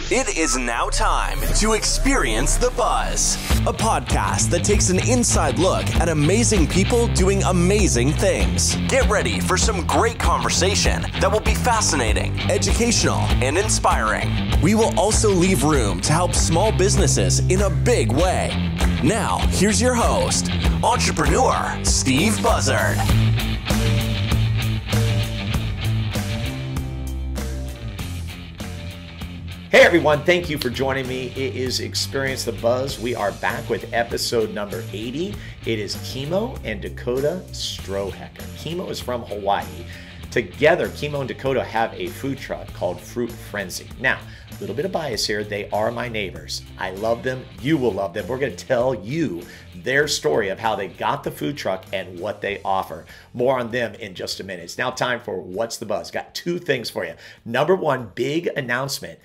It is now time to experience the buzz, a podcast that takes an inside look at amazing people doing amazing things. Get ready for some great conversation that will be fascinating, educational, and inspiring. We will also leave room to help small businesses in a big way. Now, here's your host, entrepreneur Steve Buzzard. Hey everyone, thank you for joining me. It is Experience the Buzz. We are back with episode number 80. It is Kimo and Dakota Strohecker. Kimo is from Hawaii. Together, Kimo and Dakota have a food truck called Fruit Frenzie. Now, a little bit of bias here. They are my neighbors. I love them. You will love them. We're going to tell you their story of how they got the food truck and what they offer. More on them in just a minute. It's now time for What's the Buzz? Got two things for you. Number one, big announcement.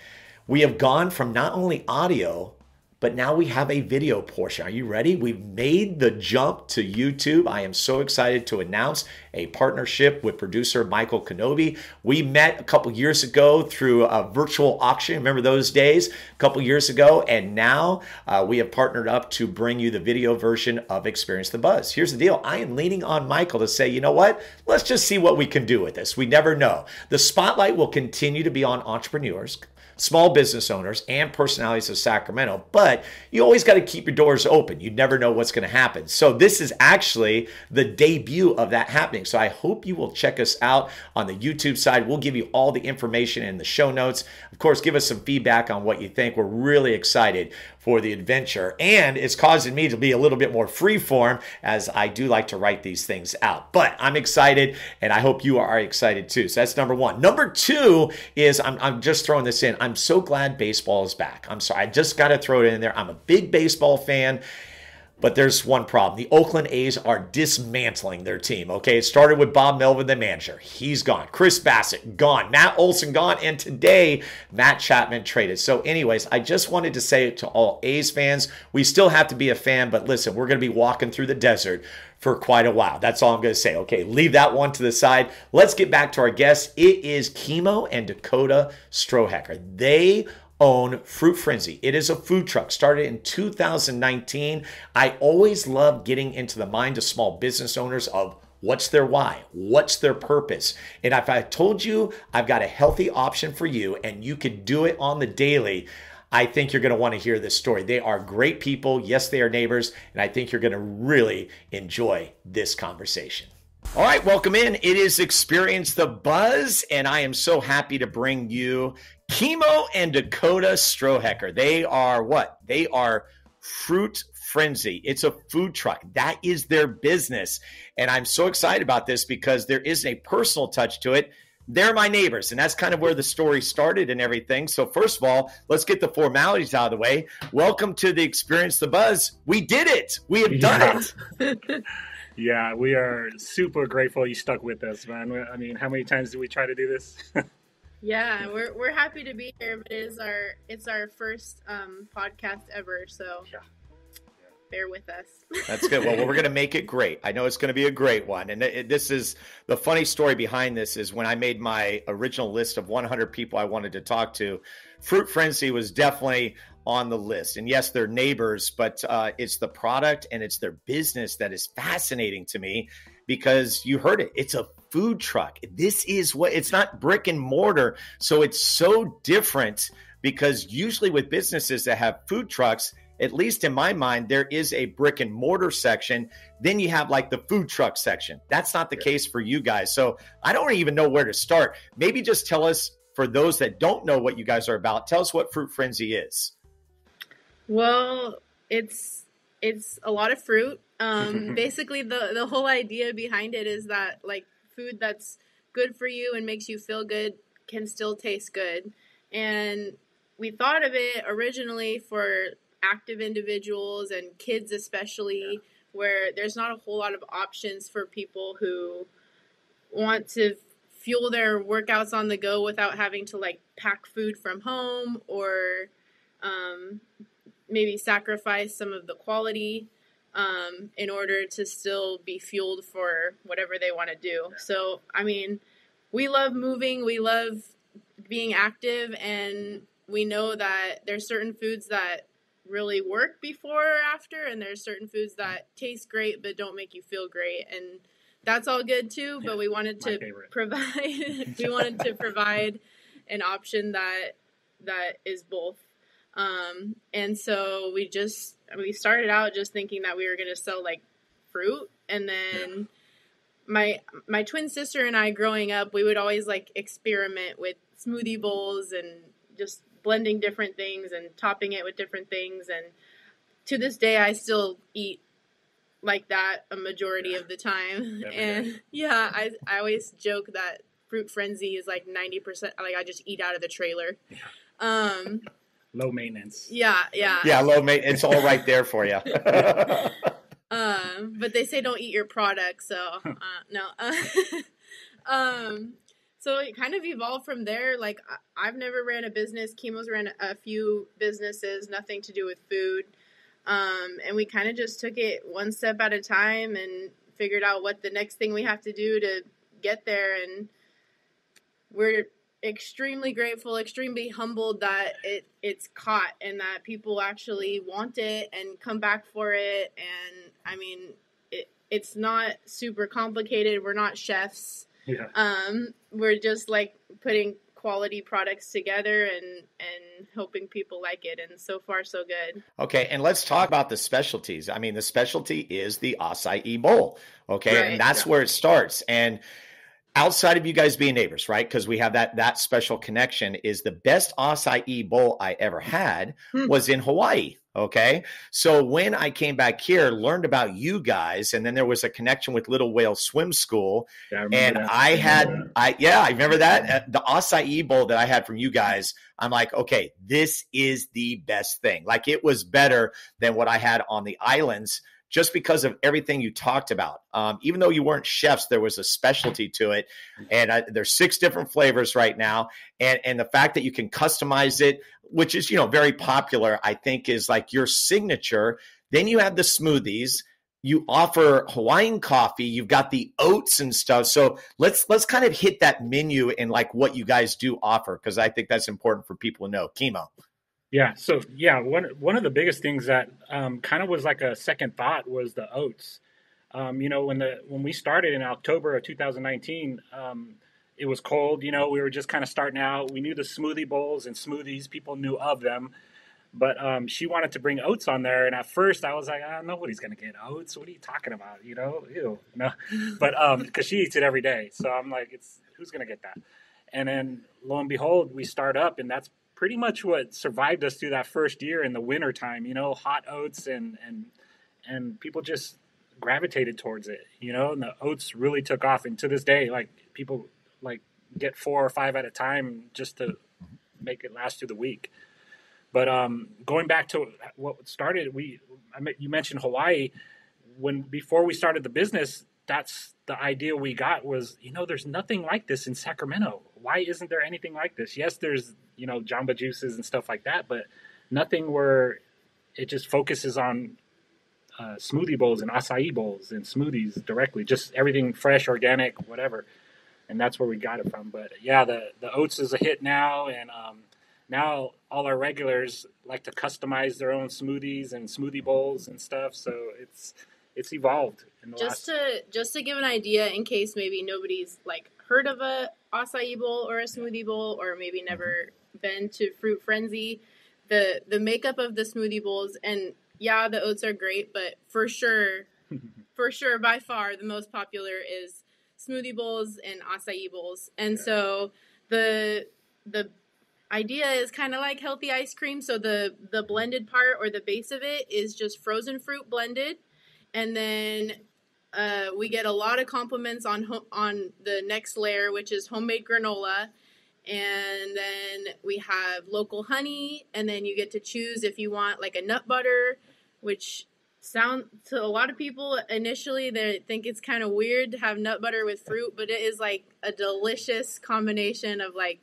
We have gone from not only audio, but now we have a video portion. Are you ready? We've made the jump to YouTube. I am so excited to announce a partnership with producer Michael Kenobi. We met a couple years ago through a virtual auction. Remember those days? A couple years ago. And now we have partnered up to bring you the video version of Experience the Buzz. Here's the deal. I am leaning on Michael to say, you know what? Let's just see what we can do with this. We never know. The spotlight will continue to be on entrepreneurs, small business owners, and personalities of Sacramento, but you always got to keep your doors open. You never know what's going to happen. So this is actually the debut of that happening. So I hope you will check us out on the YouTube side. We'll give you all the information in the show notes. Of course, give us some feedback on what you think. We're really excited for the adventure, and it's causing me to be a little bit more freeform as I do like to write these things out. But I'm excited, and I hope you are excited too. So that's number one. Number two is I'm just throwing this in. I'm so glad baseball is back. I'm sorry, I just got to throw it in there. I'm a big baseball fan. But there's one problem. The Oakland A's are dismantling their team, okay? It started with Bob Melvin, the manager. He's gone. Chris Bassett, gone. Matt Olson, gone. And today, Matt Chapman traded. So anyways, I just wanted to say to all A's fans, we still have to be a fan, but listen, we're going to be walking through the desert for quite a while. That's all I'm going to say. Okay, leave that one to the side. Let's get back to our guests. It is Kimo and Dakota Strohecker. They own Fruit Frenzie. It is a food truck started in 2019. I always love getting into the mind of small business owners of what's their why, what's their purpose. And if I told you I've got a healthy option for you and you could do it on the daily, I think you're going to want to hear this story. They are great people. Yes, they are neighbors. And I think you're going to really enjoy this conversation. All right, welcome in. It is Experience the Buzz, and I am so happy to bring you Kimo and Dakota Strohecker. They are what? They are Fruit Frenzie. It's a food truck. That is their business. And I'm so excited about this because there is a personal touch to it. They're my neighbors, and that's kind of where the story started and everything. So first of all, let's get the formalities out of the way. Welcome to the Experience the Buzz. We did it. We have done it. Yeah, we are super grateful you stuck with us, man. I mean, how many times did we try to do this? Yeah, we're happy to be here, but it's our first podcast ever, so bear with us. That's good. Well, we're going to make it great. I know it's going to be a great one. And this is the funny story behind this is when I made my original list of 100 people I wanted to talk to, Fruit Frenzie was definitely on the list. And yes, they're neighbors, but it's the product and it's their business that is fascinating to me because you heard it. It's a food truck. This is what it's not brick and mortar. So it's so different because usually with businesses that have food trucks, at least in my mind, there is a brick and mortar section. Then you have like the food truck section. That's not the case for you guys. So I don't even know where to start. Maybe just tell us, for those that don't know what you guys are about, tell us what Fruit Frenzie is. Well, it's a lot of fruit. Basically, the whole idea behind it is that like food that's good for you and makes you feel good can still taste good. And we thought of it originally for active individuals and kids especially, where there's not a whole lot of options for people who want to fuel their workouts on the go without having to like pack food from home or maybe sacrifice some of the quality in order to still be fueled for whatever they want to do. So, I mean, we love moving, we love being active, and we know that there's certain foods that really work before or after, and there's certain foods that taste great but don't make you feel great, and that's all good too. But we wanted to provide an option that is both. And so we started out just thinking that we were going to sell like fruit, and then my twin sister and I growing up, we would always like experiment with smoothie bowls and just blending different things and topping it with different things. And to this day, I still eat like that a majority of the time. And I always joke that Fruit Frenzie is like 90%, like I just eat out of the trailer. Low maintenance. Yeah, low maintenance. It's all right there for you. But they say don't eat your product, so no. So it kind of evolved from there. Like, I've never ran a business. Kimo's ran a few businesses, nothing to do with food. And we kind of just took it one step at a time and figured out what the next thing we have to do to get there. And we're extremely grateful, extremely humbled that it's caught and that people actually want it and come back for it. And I mean, it's not super complicated. We're not chefs. We're just like putting quality products together and hoping people like it. And so far, so good. Okay. And let's talk about the specialties. I mean, the specialty is the Acai Bowl. Okay. Right. And that's where it starts. And outside of you guys being neighbors, right? Because we have that special connection, is the best Acai Bowl I ever had was in Hawaii. Okay. So when I came back here, learned about you guys, and then there was a connection with Little Whale Swim School. I remember I remember that. The Acai Bowl that I had from you guys, I'm like, okay, this is the best thing. Like, it was better than what I had on the islands, just because of everything you talked about. Even though you weren't chefs, there was a specialty to it. And there's 6 different flavors right now. And the fact that you can customize it, which is, very popular, I think is like your signature. Then you have the smoothies. You offer Hawaiian coffee. You've got the oats and stuff. So let's kind of hit that menu and like what you guys do offer, because I think that's important for people to know. Kimo. Yeah. So one of the biggest things that kind of was like a second thought was the oats. When we started in October of 2019, it was cold. We were just kind of starting out. We knew the smoothie bowls and smoothies. People knew of them, but she wanted to bring oats on there. And at first, I was like, nobody's gonna get oats. What are you talking about? Ew. No. But because she eats it every day, so I'm like, who's gonna get that? And then lo and behold, we start up, and that's pretty much what survived us through that first year in the winter time, hot oats and people just gravitated towards it, and the oats really took off. And to this day, like, people like get 4 or 5 at a time just to make it last through the week. But going back to what started, you mentioned Hawaii. Before we started the business, that's the idea we got was, there's nothing like this in Sacramento. Why isn't there anything like this? Yes, there's, Jamba juices and stuff like that, but nothing where it just focuses on smoothie bowls and acai bowls and smoothies directly, just everything fresh, organic, whatever. And that's where we got it from. But yeah, the oats is a hit now. And now all our regulars like to customize their own smoothies and smoothie bowls and stuff. So it's evolved. Just to give an idea, in case maybe nobody's like heard of a acai bowl or a smoothie bowl, or maybe never been to Fruit Frenzie, the makeup of the smoothie bowls, and yeah, the oats are great, but for sure, by far, the most popular is smoothie bowls and acai bowls. And so the idea is kind of like healthy ice cream. So the blended part, or the base of it, is just frozen fruit blended. And then we get a lot of compliments on the next layer, which is homemade granola. And then we have local honey. And then you get to choose if you want like a nut butter, which sound to a lot of people initially, they think it's kind of weird to have nut butter with fruit, but it is like a delicious combination of like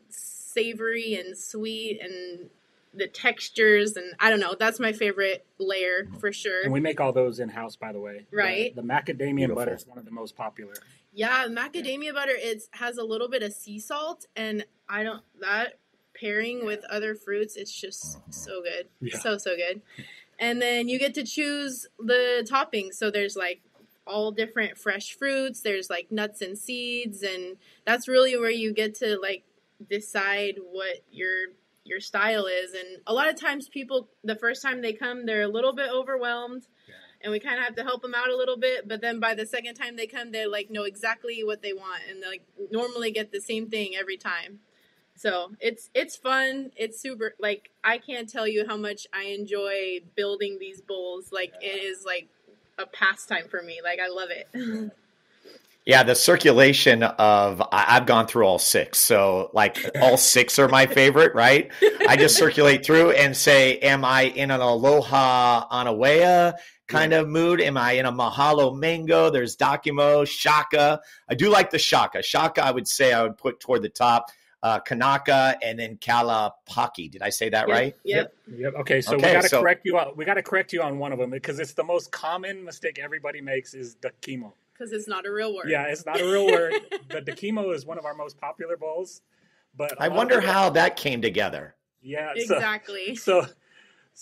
savory and sweet and the textures, and I don't know, that's my favorite layer for sure. And we make all those in-house, by the way. Right. The macadamia butter is one of the most popular. Yeah, macadamia butter has a little bit of sea salt, and that pairing with other fruits, it's just so good. Yeah. So good. And then you get to choose the toppings. So there's like all different fresh fruits. There's like nuts and seeds. And that's really where you get to like decide what your style is. And a lot of times people, the first time they come, they're a little bit overwhelmed. Yeah. And we kind of have to help them out a little bit. But then by the second time they come, they like know exactly what they want. And they like normally get the same thing every time. So it's fun. It's super, like, I can't tell you how much I enjoy building these bowls. Like, it is like a pastime for me. Like, I love it. Yeah, the circulation of, I've gone through all 6. So like all 6 are my favorite, right? I just circulate through and say, am I in an Aloha Anawea kind of mood? Am I in a Mahalo Mango? There's Dakimo, Shaka. I do like the Shaka. Shaka, I would say I would put toward the top. Kanaka, and then Kalapaki. Did I say that right? Yep. Okay, so we got to correct you on. We got to correct you on one of them because it's the most common mistake everybody makes is the Kimo. Because it's not a real word. Yeah, it's not a real word. The Kimo is one of our most popular bowls. But I wonder how that came together. Yeah, exactly. So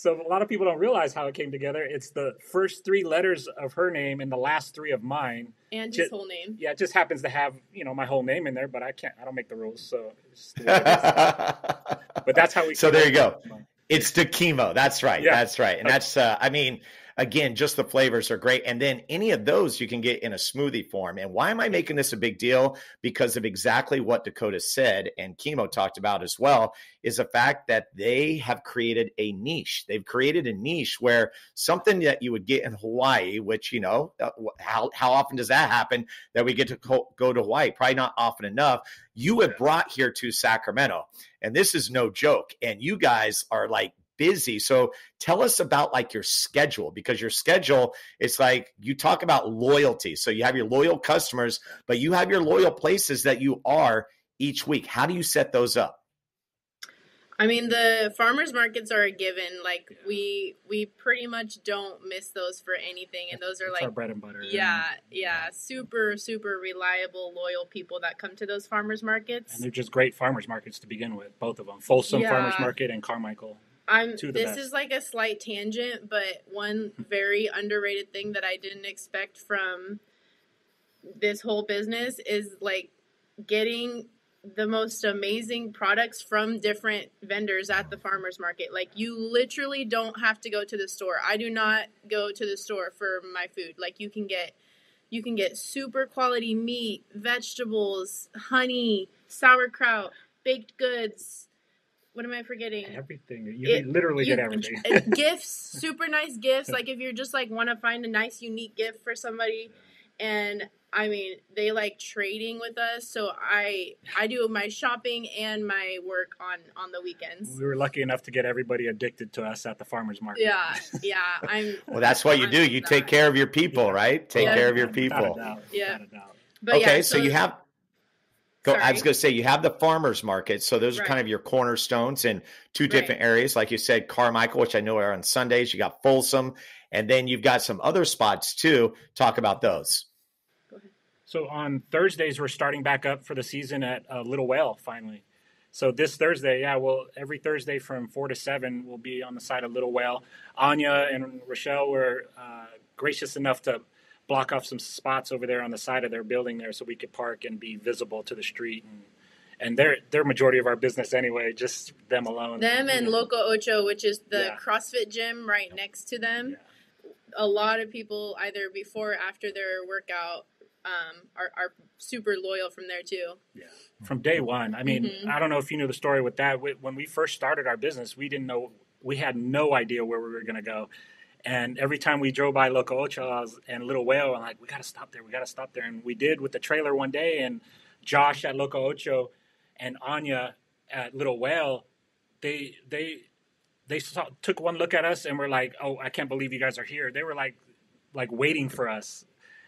a lot of people don't realize how it came together. It's the first 3 letters of her name and the last 3 of mine. And his whole name. Yeah, it just happens to have, my whole name in there, but I don't make the rules. So it's just but that's how we. So there you go. It's the Kimo. That's right. Yeah. That's right. And that's, again, just the flavors are great. And then any of those you can get in a smoothie form. And why am I making this a big deal? Because of exactly what Dakota said and Kimo talked about as well, is the fact that they have created a niche. They've created a niche where something that you would get in Hawaii, which, how often does that happen that we get to go to Hawaii? Probably not often enough. You have brought here to Sacramento. And this is no joke. And you guys are like busy. So tell us about like your schedule, because your schedule, it's like you talk about loyalty. So you have your loyal customers, but you have your loyal places that you are each week. How do you set those up? I mean, the farmers markets are a given. Like we pretty much don't miss those for anything. And those are That's like our bread and butter. Yeah. Super, super reliable, loyal people that come to those farmers markets. And they're just great farmers markets to begin with, both of them. Folsom Farmers Market and Carmichael. This is like a slight tangent, but one very underrated thing that I didn't expect from this whole business is like getting the most amazing products from different vendors at the farmers market. Like, you literally don't have to go to the store. I do not go to the store for my food. Like, you can get super quality meat, vegetables, honey, sauerkraut, baked goods. What am I forgetting? Everything. You literally get everything. Gifts, super nice gifts. Like, if you're just like want to find a nice, unique gift for somebody. And I mean, they like trading with us. So I do my shopping and my work on the weekends. We were lucky enough to get everybody addicted to us at the farmers market. Yeah. Well, that's what you do. You take care of your people, right? Take care of your people. Yeah. But okay, so you have. I was going to say, you have the farmers market. So those are kind of your cornerstones in 2 different areas. Like you said, Carmichael, which I know are on Sundays. You got Folsom. And then you've got some other spots too. Talk about those. Go ahead. So on Thursdays, we're starting back up for the season at Little Whale finally. So this Thursday, every Thursday from 4 to 7, we'll be on the side of Little Whale. Anya and Rochelle were gracious enough to block off some spots over there on the side of their building there so we could park and be visible to the street. And they're majority of our business anyway, just them alone. Them and Loco Ocho, which is the CrossFit gym right next to them. Yeah. A lot of people either before or after their workout are super loyal from there too. Yeah, from day one. I mean, I don't know if you knew the story with that. When we first started our business, we had no idea where we were going to go. And every time we drove by Loco Ocho and Little Whale, I'm like, we got to stop there. And we did with the trailer one day. And Josh at Loco Ocho and Anya at Little Whale, they took one look at us and were like, oh, I can't believe you guys are here. They were like waiting for us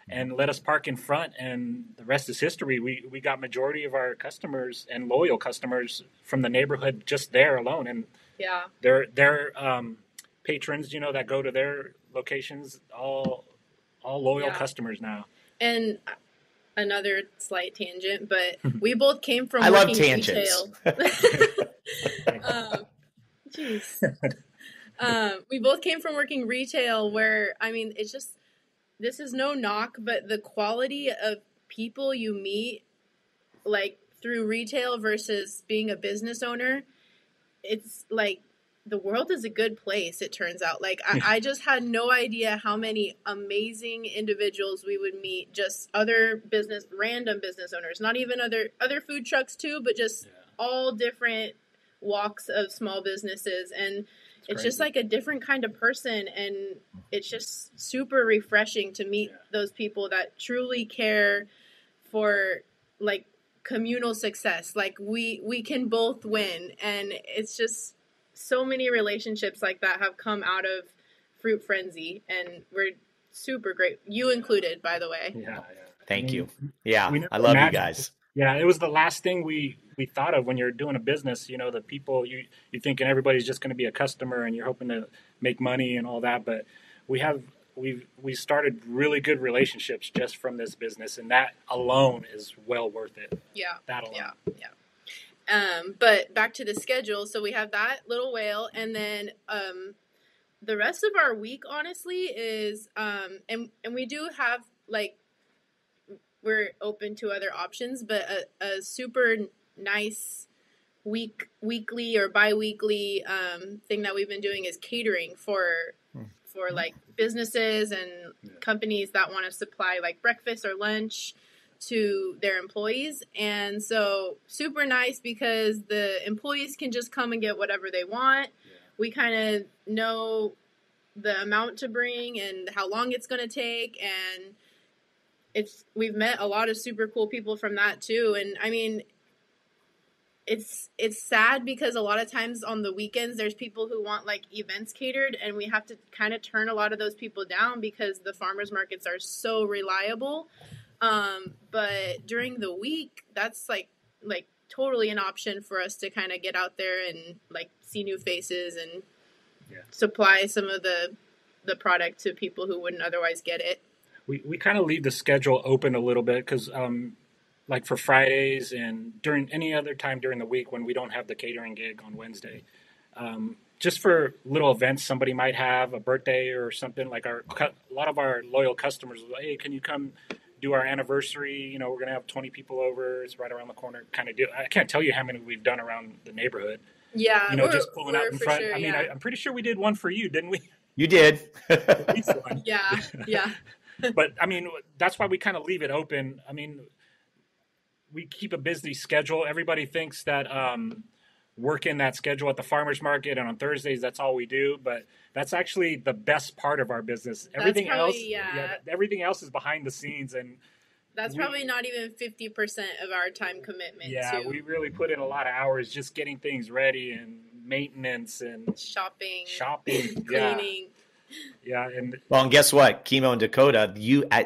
and let us park in front. And the rest is history. We got majority of our customers and loyal customers from the neighborhood just there alone. And they're patrons, that go to their locations, all loyal customers now. And another slight tangent, but we both came from I love working tangents. retail. Jeez. We both came from working retail where, I mean, it's just, this is no knock, but the quality of people you meet, like through retail versus being a business owner, it's like the world is a good place, it turns out. Like, I just had no idea how many amazing individuals we would meet, just random business owners, not even other food trucks too, but just all different walks of small businesses. And it's just like a different kind of person, and it's just super refreshing to meet those people that truly care for like communal success. Like we can both win, and it's just so many relationships like that have come out of Fruit Frenzie, and we're super great. You included, by the way. Yeah. Thank you. Yeah, I love you guys. Yeah, it was the last thing we thought of when you're doing a business. You know, the people you're thinking everybody's just going to be a customer, and you're hoping to make money and all that. But we started really good relationships just from this business, and that alone is well worth it. Yeah, that alone. Yeah. But back to the schedule. So we have that little whale, and then the rest of our week, honestly, is and we do have like, we're open to other options, but a super nice weekly or bi-weekly thing that we've been doing is catering for like businesses and companies that want to supply like breakfast or lunch to their employees. And so super nice because the employees can just come and get whatever they want. We kind of know the amount to bring and how long it's going to take, and we've met a lot of super cool people from that too. And I mean, it's sad because a lot of times on the weekends, there's people who want like events catered, and we have to kind of turn a lot of those people down because the farmers markets are so reliable. But during the week, that's like totally an option for us to kind of get out there and like see new faces and supply some of the product to people who wouldn't otherwise get it. We kind of leave the schedule open a little bit because, like for Fridays and during any other time during the week when we don't have the catering gig on Wednesday, just for little events somebody might have, a birthday or something, like a lot of our loyal customers will, hey, can you come do our anniversary? You know, we're going to have 20 people over. It's right around the corner kind of deal. I can't tell you how many we've done around the neighborhood. Yeah. You know, just pulling out in front. Sure, I mean, I'm pretty sure we did one for you, didn't we? You did. At least one. Yeah. But I mean, that's why we kind of leave it open. I mean, we keep a busy schedule. Everybody thinks that working that schedule at the farmers market and on Thursdays, that's all we do. But that's actually the best part of our business. Everything else is behind the scenes, and that's probably not even 50% of our time commitment. Yeah, we really put in a lot of hours just getting things ready and maintenance and shopping, cleaning. Yeah, and guess what, Kimo and Dakota,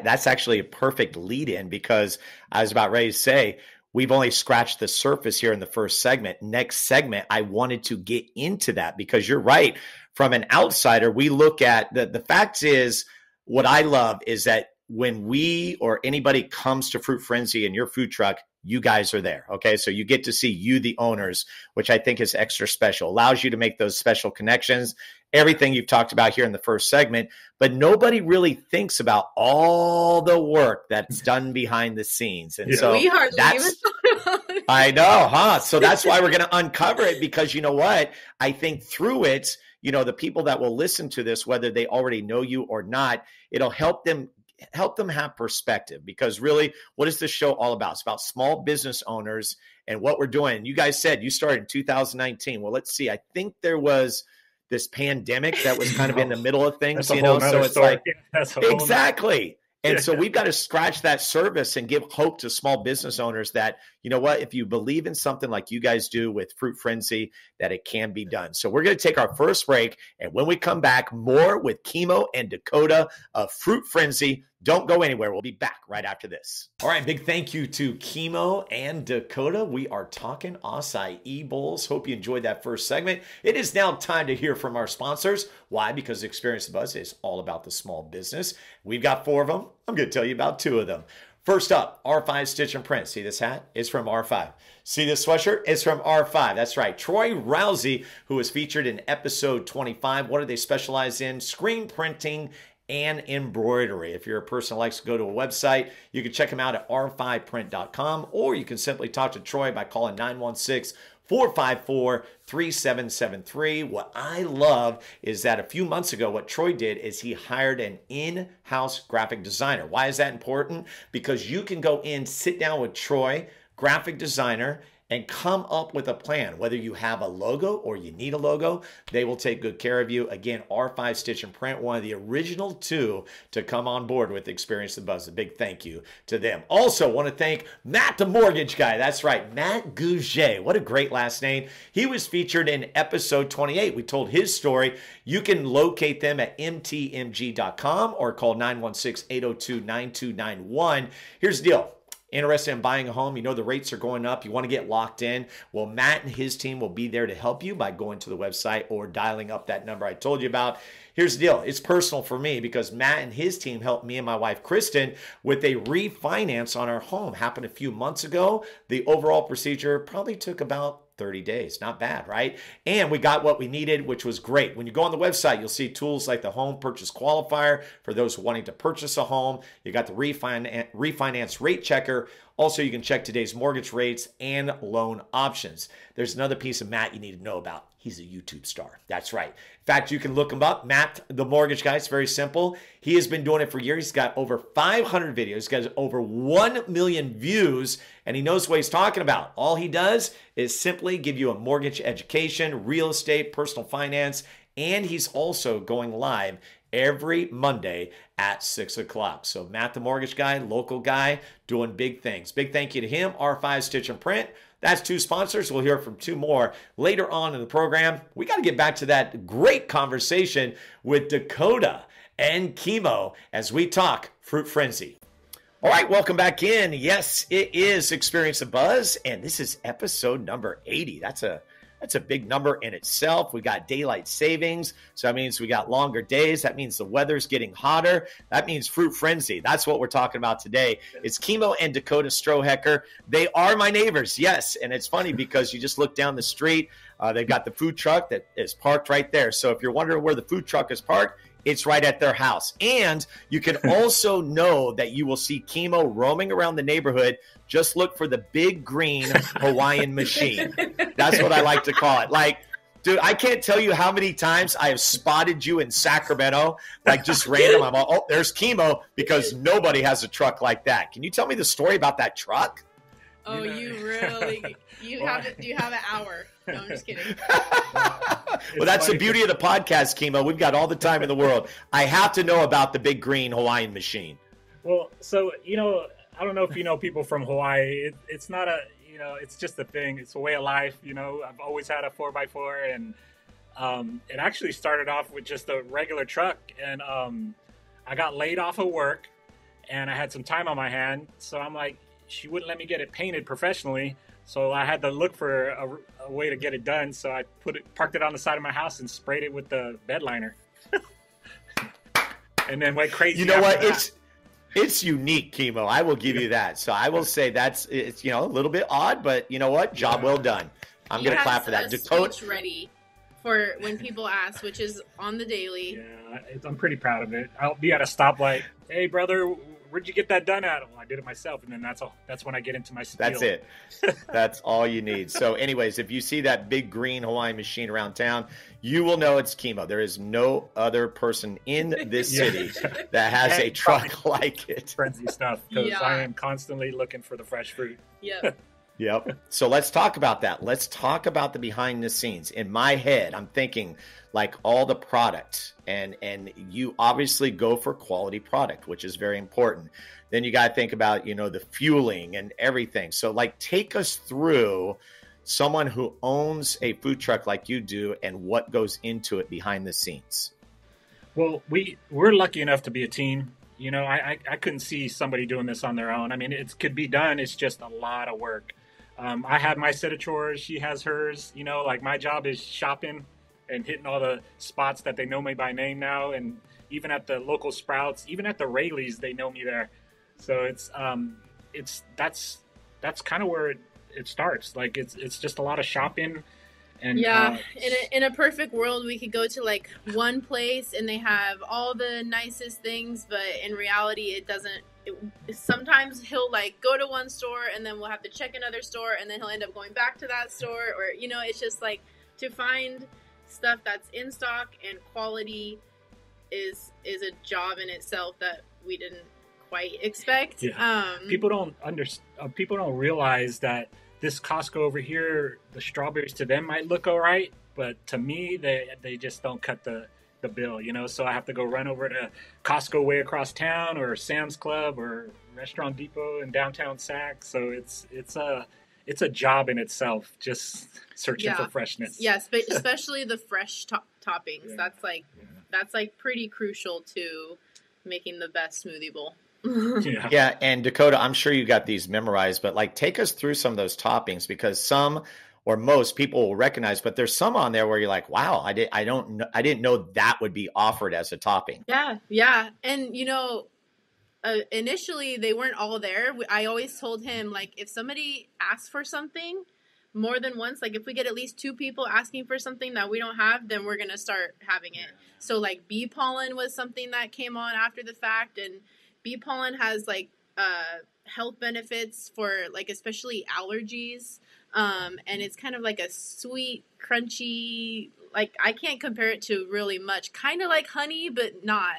that's actually a perfect lead-in, because I was about ready to say we've only scratched the surface here in the first segment. Next segment, I wanted to get into that because you're right. From an outsider, we look at the fact is, what I love is that when we or anybody comes to Fruit Frenzie in your food truck, you guys are there. Okay. So you get to see you, the owners, which I think is extra special, allows you to make those special connections, everything you've talked about here in the first segment, but nobody really thinks about all the work that's done behind the scenes. And so we hardly even thought about it. I know, huh? So that's why we're going to uncover it, because you know what? I think through it, you know, the people that will listen to this, whether they already know you or not, it'll help them have perspective, because really, what is this show all about? It's about small business owners and what we're doing. You guys said you started in 2019. Well, let's see. I think there was this pandemic that was kind of in the middle of things, you know, so it's like, exactly. And so we've got to scratch that surface and give hope to small business owners that, you know what, if you believe in something like you guys do with Fruit Frenzie, that it can be done. So we're going to take our first break. And when we come back, more with Kimo and Dakota of Fruit Frenzie. Don't go anywhere. We'll be back right after this. All right. Big thank you to Kimo and Dakota. We are talking Acai Bowls. Hope you enjoyed that first segment. It is now time to hear from our sponsors. Why? Because Experience the Buzz is all about the small business. We've got 4 of them. I'm going to tell you about 2 of them. First up, R5 Stitch and Print. See this hat? It's from R5. See this sweatshirt? It's from R5. That's right. Troy Rousey, who was featured in episode 25. What do they specialize in? Screen printing and embroidery. If you're a person who likes to go to a website, you can check them out at r5print.com, or you can simply talk to Troy by calling 916-454-3773. What I love is that a few months ago, what Troy did is he hired an in-house graphic designer. Why is that important? Because you can go in, sit down with Troy, graphic designer, and come up with a plan. Whether you have a logo or you need a logo, they will take good care of you. Again, R5 Stitch and Print, one of the original two to come on board with Experience the Buzz. A big thank you to them. Also, want to thank Matt, the mortgage guy. That's right, Matt Gouget. What a great last name. He was featured in episode 28. We told his story. You can locate them at mtmg.com or call 916-802-9291. Here's the deal. Interested in buying a home, you know the rates are going up, you want to get locked in. Well, Matt and his team will be there to help you by going to the website or dialing up that number I told you about. Here's the deal. It's personal for me because Matt and his team helped me and my wife, Kristen, with a refinance on our home. Happened a few months ago. The overall procedure probably took about 30 days. Not bad, right? And we got what we needed, which was great. When you go on the website, you'll see tools like the home purchase qualifier for those wanting to purchase a home. You got the refinance rate checker. Also, you can check today's mortgage rates and loan options. There's another piece of Matt you need to know about. He's a YouTube star. That's right. In fact, you can look him up. Matt, the mortgage guy. It's very simple. He has been doing it for years. He's got over 500 videos. He's got over 1 million views, and he knows what he's talking about. All he does is simply give you a mortgage education, real estate, personal finance, and he's also going live every Monday at 6 o'clock. So Matt, the mortgage guy, local guy, doing big things. Big thank you to him, R5 Stitch and Print. That's two sponsors. We'll hear from two more later on in the program. We got to get back to that great conversation with Dakota and Kimo as we talk Fruit Frenzie. All right, welcome back in. Yes, it is Experience the Buzz, and this is episode number 80. That's a big number in itself. We got daylight savings, so that means we got longer days. That means the weather's getting hotter. That means Fruit Frenzie. That's what we're talking about today. It's Kimo and Dakota Strohecker. They are my neighbors, yes, and it's funny because you just look down the street. They've got the food truck that is parked right there. So if you're wondering where the food truck is parked, it's right at their house. And you can also know that you will see Kimo roaming around the neighborhood. Just look for the big green Hawaiian machine. That's what I like to call it. Like, dude, I can't tell you how many times I have spotted you in Sacramento, like just random. I'm all, oh, there's Kimo, because nobody has a truck like that. Can you tell me the story about that truck? Oh, you really? You have an hour. No, I'm just kidding. Well, that's the beauty of the podcast, Kimo. We've got all the time in the world. I have to know about the big green Hawaiian machine. Well, so, I don't know if you know people from Hawaii. It's not a, it's just a thing. It's a way of life. I've always had a 4x4, and it actually started off with just a regular truck. And I got laid off of work, and I had some time on my hand. So I'm like, she wouldn't let me get it painted professionally. So I had to look for a way to get it done. So I parked it on the side of my house and sprayed it with the bed liner. And then went crazy. You know what? It's unique, Kimo. I will give you that. So I will say it's a little bit odd, but you know what? Job well done. I'm going to clap for that. Dakota ready for when people ask, which is on the daily. Yeah, I'm pretty proud of it. I'll be at a stoplight. Hey, brother, where'd you get that done at? Well, I did it myself, and then that's when I get into my spiel. That's it. That's all you need. So anyways, if you see that big green Hawaiian machine around town, you will know it's Kimo. There is no other person in this city that has a truck like it. Frenzy stuff, because I am constantly looking for the fresh fruit. Yep. So let's talk about that. Let's talk about the behind the scenes. In my head, I'm thinking like all the product, and you obviously go for quality product, which is very important. Then you got to think about, the fueling and everything. So like take us through someone who owns a food truck like you do and what goes into it behind the scenes. Well, we're lucky enough to be a team. I couldn't see somebody doing this on their own. I mean, it could be done. It's just a lot of work. I have my set of chores. She has hers. Like my job is shopping and hitting all the spots that they know me by name now. And even at the local Sprouts, even at the Rayleighs, they know me there. So that's kind of where it starts. Like it's just a lot of shopping. And in a perfect world, we could go to like one place and they have all the nicest things, but in reality, it doesn't. Sometimes he'll like go to one store and then we'll have to check another store and then he'll end up going back to that store, or it's just like to find stuff that's in stock and quality is a job in itself that we didn't quite expect. People don't realize that this Costco over here, the strawberries to them might look all right, but to me, they just don't cut the bill, So I have to go run over to Costco way across town, or Sam's Club, or Restaurant Depot in downtown Sac. So it's a job in itself, just searching for freshness. Yes, but especially the fresh toppings. Yeah. That's like pretty crucial to making the best smoothie bowl. Yeah, and Dakota, I'm sure you got these memorized, but like take us through some of those toppings, because some or most people will recognize, but there's some on there where you're like, wow, I didn't know that would be offered as a topping. Yeah, and initially they weren't all there. I always told him, like, if somebody asks for something more than once, like if we get at least 2 people asking for something that we don't have, then we're gonna start having it. So like bee pollen was something that came on after the fact, and bee pollen has like health benefits for like especially allergies, and it's kind of like a sweet, crunchy, like I can't compare it to really much. Kind of like honey, but not.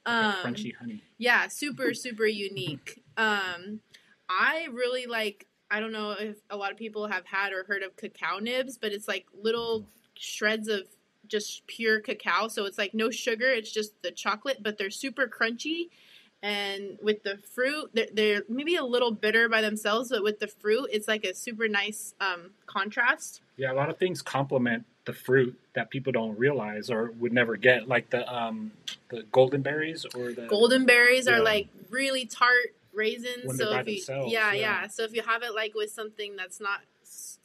Crunchy honey. Yeah, super, super unique. I really like, I don't know if a lot of people have had or heard of cacao nibs, but it's like little shreds of just pure cacao. So it's like no sugar, it's just the chocolate, but they're super crunchy. And with the fruit, they're maybe a little bitter by themselves, but with the fruit, it's like a super nice contrast. Yeah, a lot of things complement the fruit that people don't realize or would never get, like the golden berries or the golden berries are like really tart raisins. When so by if you, themselves, So if you have it like with something that's not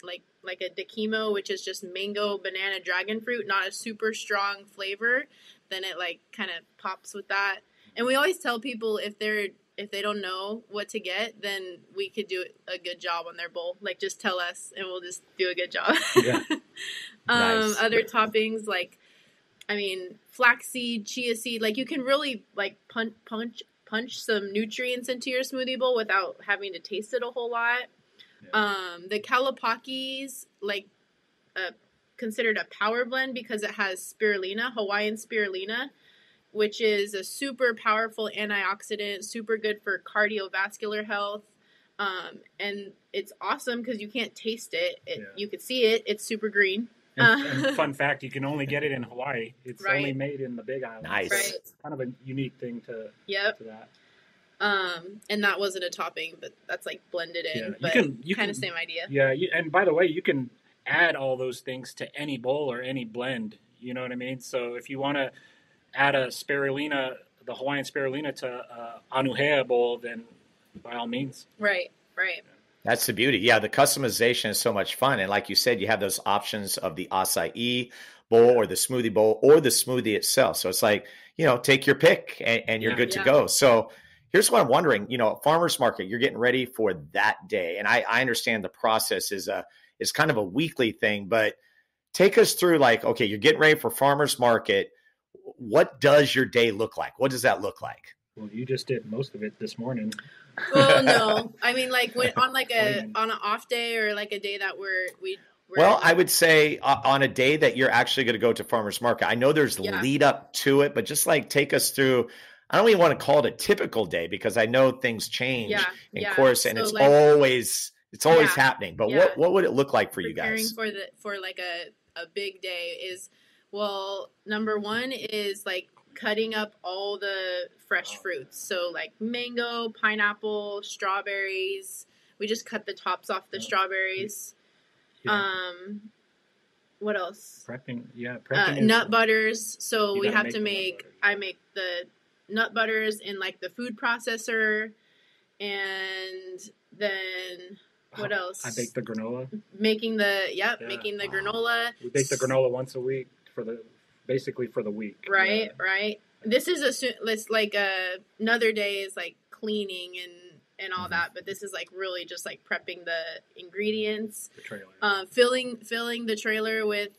like a Kimo, which is just mango, banana, dragon fruit, not a super strong flavor, then it like kind of pops with that. And we always tell people if they don't know what to get, then we could do a good job on their bowl. Like just tell us and we'll just do a good job. Yeah. Nice. Other toppings like, I mean, flaxseed, chia seed, like you can really like punch some nutrients into your smoothie bowl without having to taste it a whole lot. Yeah. The kalapakis, like considered a power blend because it has spirulina, Hawaiian spirulina, which is a super powerful antioxidant, super good for cardiovascular health. And it's awesome because you can't taste it. You could see it. It's super green. And fun fact, you can only get it in Hawaii. It's only made in the Big Island. Nice. Right. It's kind of a unique thing to that. And that wasn't a topping, but that's like blended in. Yeah. But you kind of same idea. Yeah, and by the way, you can add all those things to any bowl or any blend. You know what I mean? So if you want to add a spirulina, the Hawaiian spirulina to Anuhea bowl, then by all means. Right. That's the beauty. Yeah, the customization is so much fun. And like you said, you have those options of the acai bowl or the smoothie bowl or the smoothie itself. So it's like, take your pick and you're good to go. So here's what I'm wondering, farmer's market, you're getting ready for that day. And I understand the process is kind of a weekly thing, but take us through like, okay, you're getting ready for farmer's market. What does your day look like? What does that look like? Well, you just did most of it this morning. Well, no. I mean, like on an off day or like a day that we're well, I would say on a day that you're actually going to go to farmer's market. I know there's lead up to it, but just like take us through. I don't even want to call it a typical day because I know things change in course, and so it's always happening. But what would it look like for you guys? Preparing for like a big day is, well, number one is like cutting up all the fresh fruits. So like mango, pineapple, strawberries. We just cut the tops off the strawberries. Yeah. What else? Prepping nut butters. So we have to I make the nut butters in like the food processor, and then what else? I bake the granola. Making the granola. We bake the granola once a week basically for the week. Right. This is another day is like cleaning and and all that, but this is like really just like prepping the ingredients, The trailer. filling the trailer with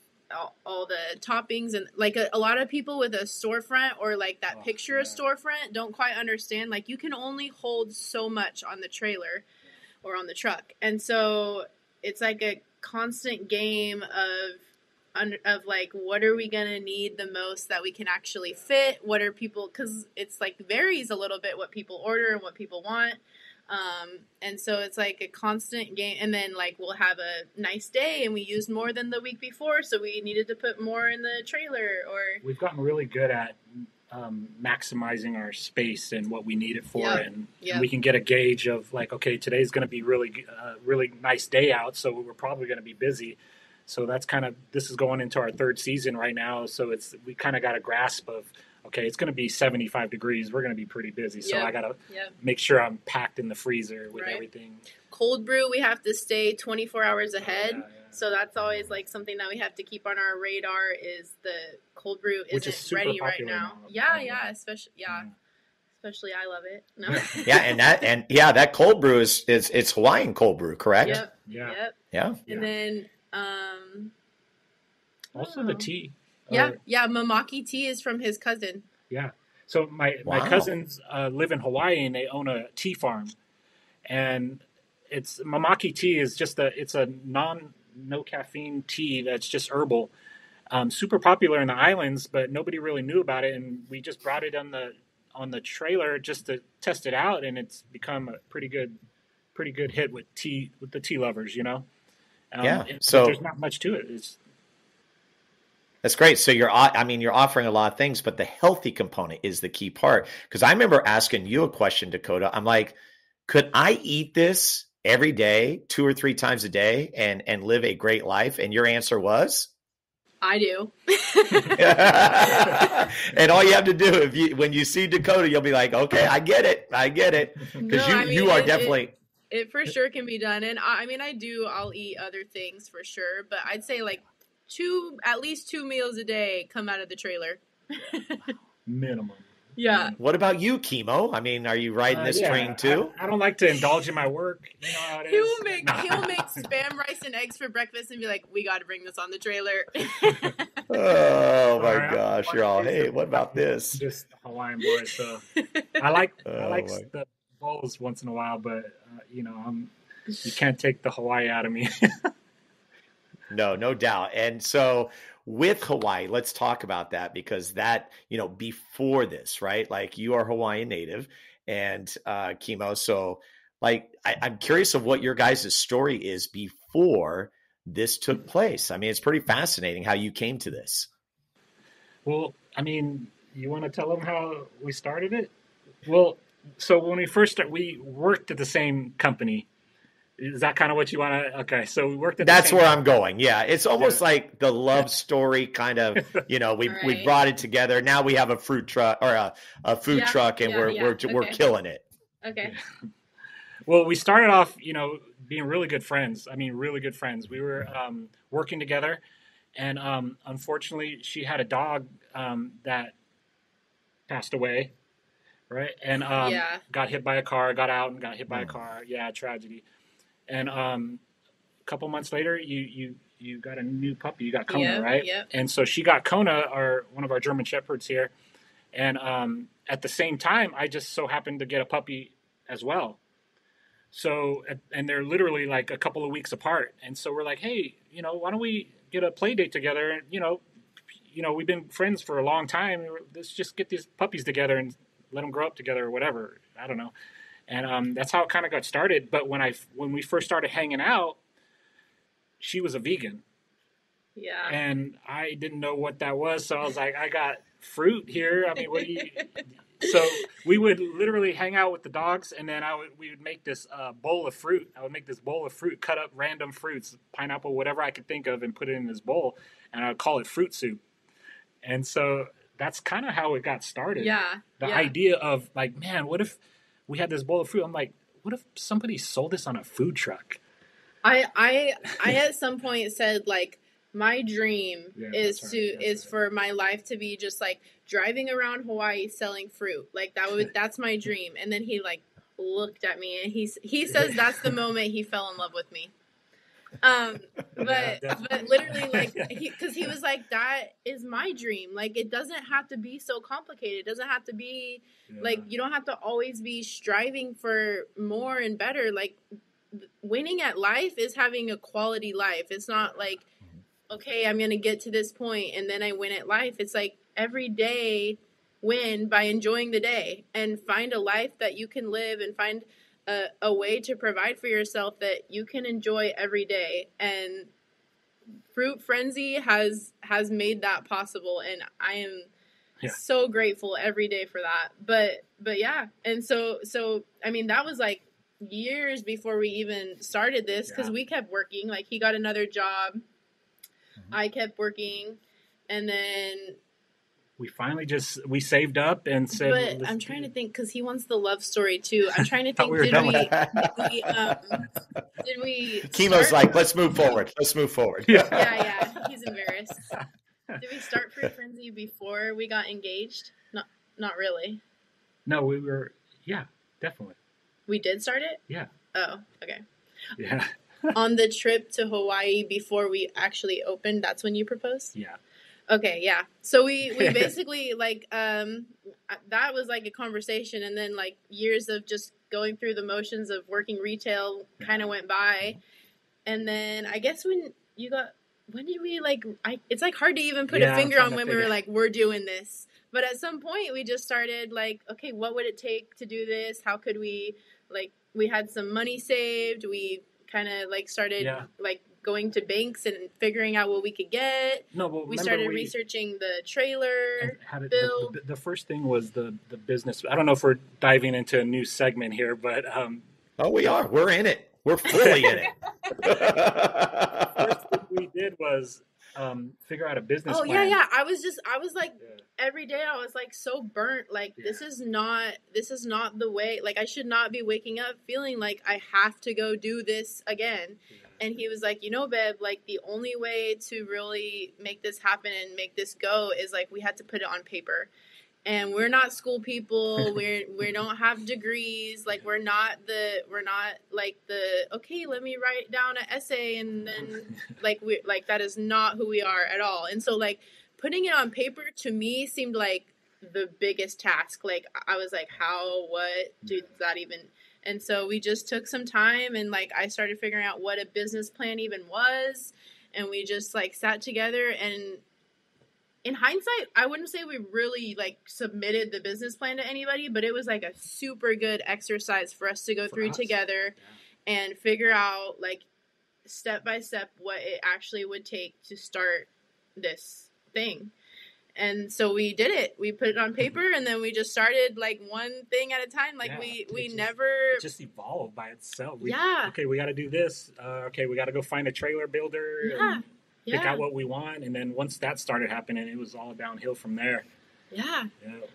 all the toppings, and like a lot of people with a storefront or like that picture of storefront don't quite understand, like you can only hold so much on the trailer or on the truck, and so it's like a constant game of like, what are we gonna need the most that we can actually fit? What are people, because it's like varies a little bit what people order and what people want. And so it's like a constant game, and then like we'll have a nice day and we used more than the week before, so we needed to put more in the trailer. Or we've gotten really good at maximizing our space and what we need it for, and we can get a gauge of like, okay, today's going to be really nice day out, so we're probably going to be busy. So that's this is going into our third season right now, so we kind of got a grasp of, okay, it's going to be 75 degrees. We're going to be pretty busy. So I got to make sure I'm packed in the freezer with everything. Cold brew, we have to stay 24 hours ahead. So that's always like something that we have to keep on our radar, is the cold brew isn't ready right now. Especially I love it. No. That cold brew it's Hawaiian cold brew, correct? Yep. Yeah. And then also the tea. Mamaki tea is from his cousin. Yeah. So my cousins live in Hawaii, and they own a tea farm. And it's Mamaki tea is just it's a no caffeine tea that's just herbal. Super popular in the islands, but nobody really knew about it, and we just brought it on the trailer just to test it out, and it's become a pretty good hit with the tea lovers, you know. So there's not much to it. That's great. So you're offering a lot of things, but the healthy component is the key part. Because I remember asking you a question, Dakota. I'm like, could I eat this every day, 2 or 3 times a day, and live a great life? And your answer was? I do. And all you have to do, when you see Dakota, you'll be like, okay, I get it. Because you are definitely... It for sure can be done. And I'll eat other things for sure. But I'd say like at least 2 meals a day come out of the trailer. Minimum. Yeah. What about you, Kimo? I mean, are you riding this train too? I don't like to indulge in my work. You know how it is. He'll make Spam rice and eggs for breakfast and be like, we got to bring this on the trailer. Oh my gosh. You're all, hey, what about this? Just Hawaiian boy. So I like the bowls once in a while, but you can't take the Hawaii out of me. No doubt. And so with Hawaii, let's talk about that, because that, before this, right? Like, you are Hawaiian native and Kimo. So like, I'm curious of what your guys' story is before this took place. I mean, it's pretty fascinating how you came to this. Well, I mean, you want to tell them how we started it? Well, so when we first started, we worked at the same company. Is that kind of what you want to? Okay, so we worked at. That's where I'm going. Yeah, it's almost like the love story kind of. We brought it together. Now we have a fruit truck or a food truck, and we're killing it. Okay. Well, we started off, being really good friends. I mean, really good friends. We were working together, and unfortunately, she had a dog that passed away, right? And got hit by a car. Got out and got hit by a car. Yeah, tragedy. And a couple months later, you got a new puppy. You got Kona, right? Yep. And so she got Kona, one of our German Shepherds here. And at the same time, I just so happened to get a puppy as well. So, and they're literally like a couple of weeks apart. And so we're like, hey, why don't we get a play date together? And, we've been friends for a long time. Let's just get these puppies together and let them grow up together or whatever. I don't know. And that's how it kind of got started. But when we first started hanging out, she was a vegan. Yeah. And I didn't know what that was. So I was like, I got fruit here. I mean, what do you... So we would literally hang out with the dogs, and then we would make this bowl of fruit. I would make this bowl of fruit, cut up random fruits, pineapple, whatever I could think of, and put it in this bowl. And I would call it fruit soup. And so that's kind of how it got started. Yeah. The idea of like, man, what if we had this bowl of fruit? I'm like, what if somebody sold this on a food truck? I at some point said, like, my dream is for my life to be just like driving around Hawaii selling fruit. Like that's my dream. And then he like looked at me, and he says that's the moment he fell in love with me. But literally, like, because he was like, that is my dream. Like, it doesn't have to be so complicated. It doesn't have to be like, you don't have to always be striving for more and better. Like, winning at life is having a quality life. It's not like, okay, I'm going to get to this point and then I win at life. It's like every day win by enjoying the day and find a life that you can live and find a way to provide for yourself that you can enjoy every day. And Fruit Frenzie has made that possible, and I am so grateful every day for that. But yeah, and so I mean, that was like years before we even started this, because we kept working. Like, he got another job, I kept working, and then we finally we saved up and said, but I'm trying to think, because he wants the love story too. I'm trying to think, did we Kimo's like, let's move forward. Yeah, he's embarrassed. Did we start Fruit Frenzie before we got engaged? Not really. No, we were, definitely. We did start it? Yeah. Oh, okay. Yeah. On the trip to Hawaii before we actually opened, that's when you proposed? Yeah. Okay, yeah. So we basically, like, that was like a conversation, and then like years of just going through the motions of working retail kind of went by. And then I guess when did we like, it's like hard to even put a finger on when we were like, we're doing this. But at some point we just started like, okay, what would it take to do this? How could we, like, we had some money saved. We kind of like started like going to banks and figuring out what we could get. No, but we started researching the trailer build. The first thing was the business. I don't know if we're diving into a new segment here, but oh, we are. We're in it. We're fully in it. First thing we did was figure out a business plan. Yeah. I was like every day I was like so burnt. Like this is not the way. Like, I should not be waking up feeling like I have to go do this again. Yeah. And he was like, babe, like the only way to really make this happen and make this go is like we had to put it on paper. And we're not school people. We don't have degrees. Like we're not like okay, let me write down an essay and then like that is not who we are at all. And so like putting it on paper to me seemed like the biggest task. Like I was like, what did that even? And so we just took some time and like I started figuring out what a business plan even was, and we just like sat together, and in hindsight, I wouldn't say we really like submitted the business plan to anybody, but it was like a super good exercise for us to go through together and figure out like step by step what it actually would take to start this thing. And so we did it. We put it on paper, and then we just started like one thing at a time. Like it just evolved by itself. Okay, we got to do this. Okay, we got to go find a trailer builder. And pick out what we want, and then once that started happening, it was all downhill from there. Yeah.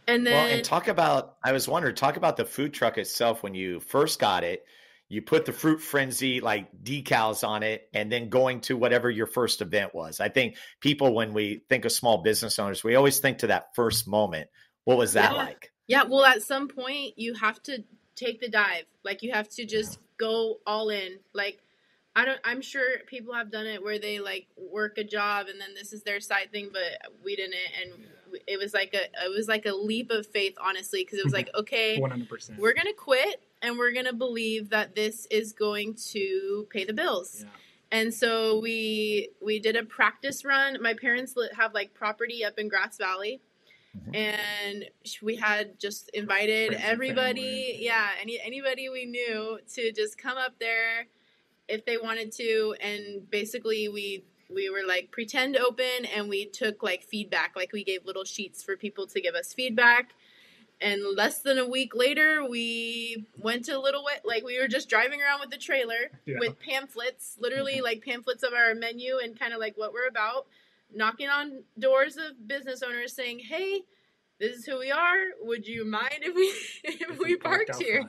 And then talk about the food truck itself. When you first got it, you put the Fruit Frenzie like decals on it, and then going to whatever your first event was. I think people, when we think of small business owners, we always think to that first moment. What was that like? Yeah, well, at some point you have to take the dive. Like you have to just go all in. Like I'm sure people have done it where they like work a job and then this is their side thing, but we didn't. And it was like a leap of faith, honestly, because it was like, okay, 100%. We're going to quit and we're going to believe that this is going to pay the bills. Yeah. And so we did a practice run. My parents have like property up in Grass Valley. And we had just invited everybody, anybody we knew to just come up there if they wanted to. And basically we were like pretend open, and we took like feedback. Like we gave little sheets for people to give us feedback. And less than a week later, we went to like we were just driving around with the trailer with pamphlets, literally like pamphlets of our menu and kind of like what we're about, knocking on doors of business owners saying, hey, this is who we are. Would you mind if we parked here?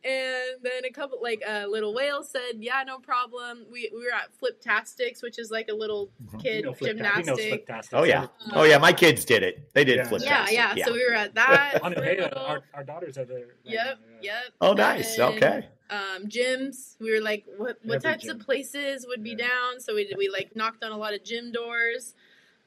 And then a couple, Little Whale said, yeah, no problem. We were at Fliptastics, which is like a little kid gymnastic. Oh, yeah. My kids did it. They did Fliptastics. Yeah. So we were at that. Our daughters are there. Yep. Oh, nice. And, okay. Gyms. We were like, what types of places would be down? So we like knocked on a lot of gym doors.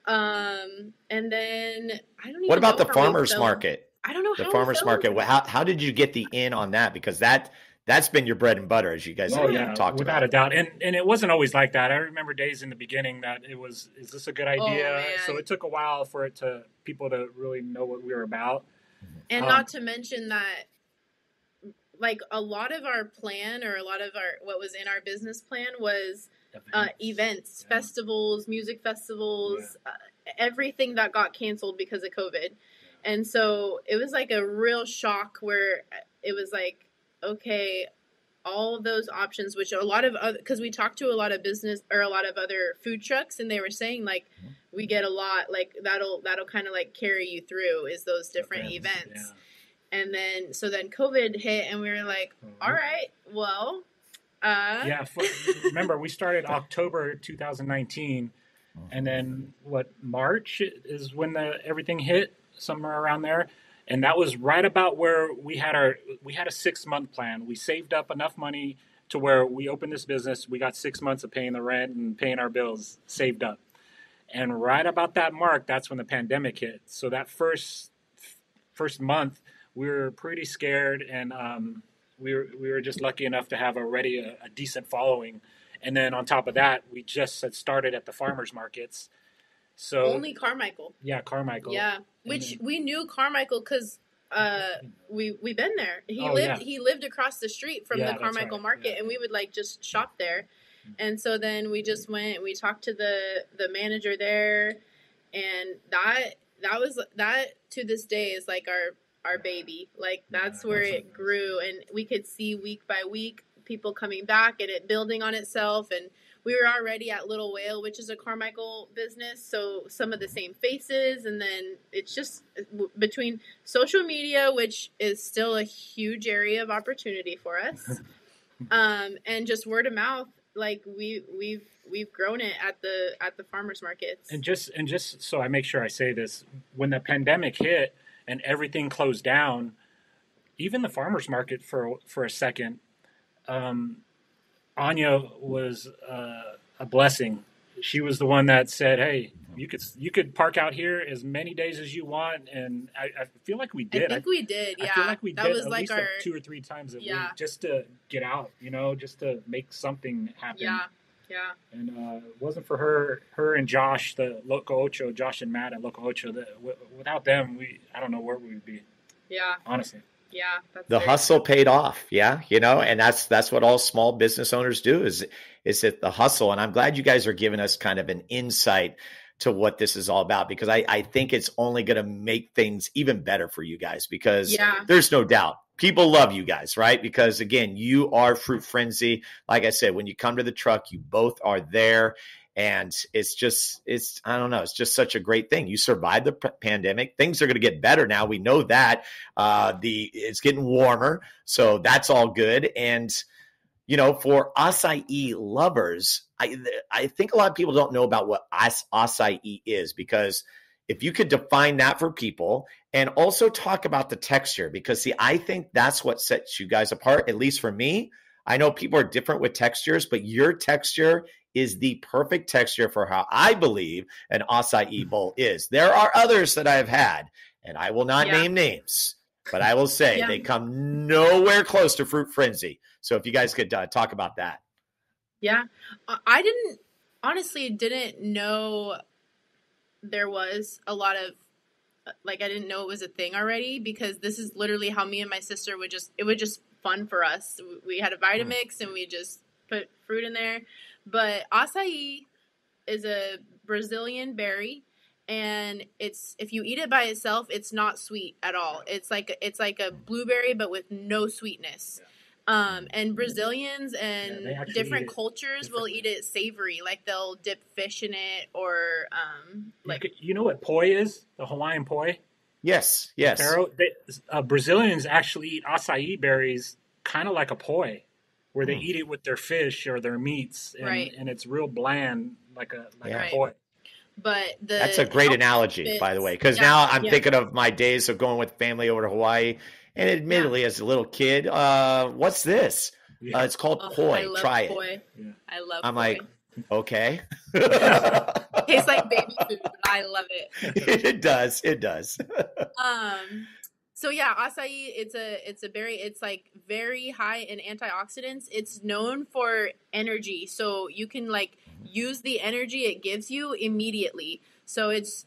And then I don't even know. What about the farmers market? I don't know the farmers market. How did you get the in on that? Because that's been your bread and butter, as you guys talked about. Without a doubt. And it wasn't always like that. I remember days in the beginning that it was, is this a good idea? So it took a while for people to really know what we were about. And not to mention that, like, a lot of our plan, or a lot of what was in our business plan was events, festivals, music festivals, everything that got canceled because of COVID. And so it was like a real shock where it was like, okay, all of those options, which a lot of other, because we talked to a lot of business or a lot of other food trucks, and they were saying like, we get a lot, like that'll kind of like carry you through is those different events. And then, so then COVID hit and we were like, all right, well, remember we started October 2019, and then March is when everything hit, somewhere around there. And that was right about where we had a 6-month plan. We saved up enough money to where we opened this business. We got 6 months of paying the rent and paying our bills saved up. And right about that mark, that's when the pandemic hit. So that first month, we were pretty scared, and we were just lucky enough to have already a decent following. And then on top of that, we just had started at the farmers markets. So only Carmichael. Yeah, Carmichael. Yeah, which we knew Carmichael because we've been there. He lived across the street from the Carmichael market, and we would like just shop there. And so then we just went and we talked to the manager there, and that to this day is like our baby. Like that's where it grew, and we could see week by week people coming back and it building on itself. And we were already at Little Whale, which is a Carmichael business, so some of the same faces. And then it's just between social media, which is still a huge area of opportunity for us, and just word of mouth. Like we've grown it at the farmers markets. And just so I make sure I say this, when the pandemic hit and everything closed down, even the farmers market for a second. Anya was a blessing. She was the one that said, "Hey, you could park out here as many days as you want," and I feel like we did. I think we did. Yeah, I feel like we that did was at like least our 2 or 3 times a week just to get out, just to make something happen. Yeah. And it wasn't for her and Josh, Josh and Matt at Loco Ocho. Without them, I don't know where we would be. Yeah. Honestly. Yeah, the hustle paid off. Yeah. And that's what all small business owners do is it the hustle. And I'm glad you guys are giving us kind of an insight to what this is all about, because I think it's only going to make things even better for you guys, because there's no doubt people love you guys, right? Because again, you are Fruit Frenzie. Like I said, when you come to the truck, you both are there. And I don't know. It's just such a great thing. You survived the pandemic. Things are going to get better now. We know that it's getting warmer. So that's all good. And, for acai lovers, I think a lot of people don't know about what acai is, because if you could define that for people and also talk about the texture, because see, I think that's what sets you guys apart, at least for me. I know people are different with textures, but your texture is the perfect texture for how I believe an acai bowl is. There are others that I've had, and I will not name names, but I will say they come nowhere close to Fruit Frenzie. So if you guys could talk about that. Yeah. I didn't know there was a lot of, I didn't know it was a thing already, because this is literally how me and my sister it would just fun for us. We had a Vitamix and we just put fruit in there. But acai is a Brazilian berry, and if you eat it by itself, it's not sweet at all. It's like a blueberry, but with no sweetness. And Brazilians and different cultures will eat it savory, like they'll dip fish in it, or you know what poi is? The Hawaiian poi. Yes, yes. Brazilians actually eat acai berries kind of like a poi, where they eat it with their fish or their meats, and it's real bland, like a poi. But that's a great analogy, by the way, because now I'm thinking of my days of going with family over to Hawaii, and admittedly, as a little kid, what's this? It's called poi. Try poi. it. Yeah. I love. I'm poi. like, okay. Tastes like baby food. I love it. It does. It does. So yeah, acai, it's a berry. It's like very high in antioxidants. It's known for energy, so you can like use the energy it gives you immediately. So it's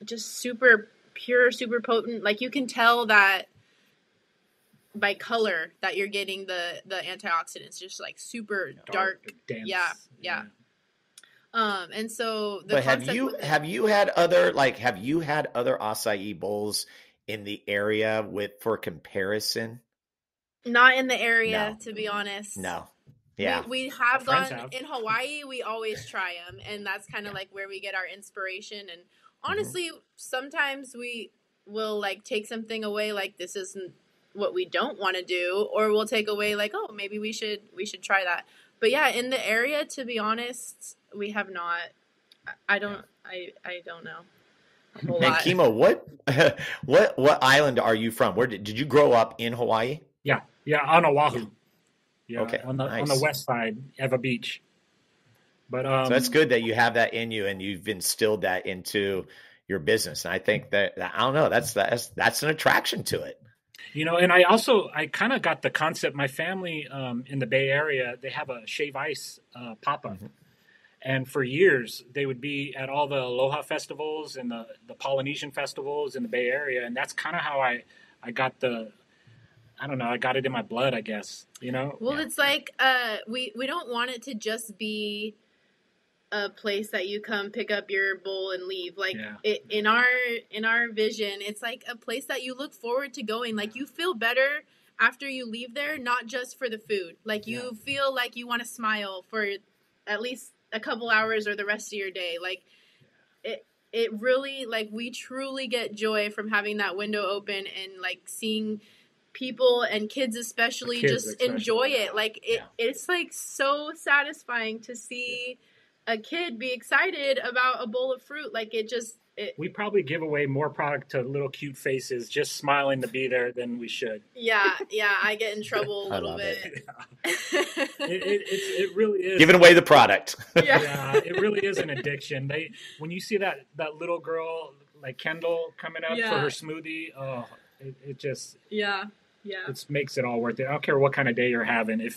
just super pure, super potent. Like you can tell that by color that you're getting the antioxidants, just like super dark. Dense. Yeah. And so but have you had other acai bowls in the area for comparison? Not in the area, to be honest. No. Yeah. We have gone in Hawaii. We always try them, and that's kind of like where we get our inspiration. And honestly, sometimes we will like take something away, like this isn't what we don't want to do, or we'll take away like, oh, maybe we should try that. But yeah, in the area, to be honest, we have not. I don't know. And Kimo, what island are you from? Where did you grow up in Hawaii? Yeah, on Oahu. Yeah, okay, on the west side, Eva Beach. But so that's good that you have that in you and you've instilled that into your business. And I think that I don't know, that's an attraction to it. You know, and I kind of got the concept. My family in the Bay Area, they have a shave ice pop-up. And for years, they would be at all the Aloha festivals and the Polynesian festivals in the Bay Area. And that's kind of how I got I got it in my blood, I guess, you know? Well, it's like we don't want it to just be a place that you come pick up your bowl and leave. Like in our vision, it's like a place that you look forward to going. Like you feel better after you leave there, not just for the food. Like you feel like you want to smile for at least a couple hours or the rest of your day. Like it really, like we truly get joy from having that window open and like seeing people and kids especially enjoy it. Like it's like so satisfying to see a kid be excited about a bowl of fruit. Like we probably give away more product to little cute faces just smiling to be there than we should. Yeah, I get in trouble a little bit. It really is giving away the product. Yeah, it really is an addiction. When you see that little girl like Kendall coming up for her smoothie, it just it makes it all worth it. I don't care what kind of day you're having.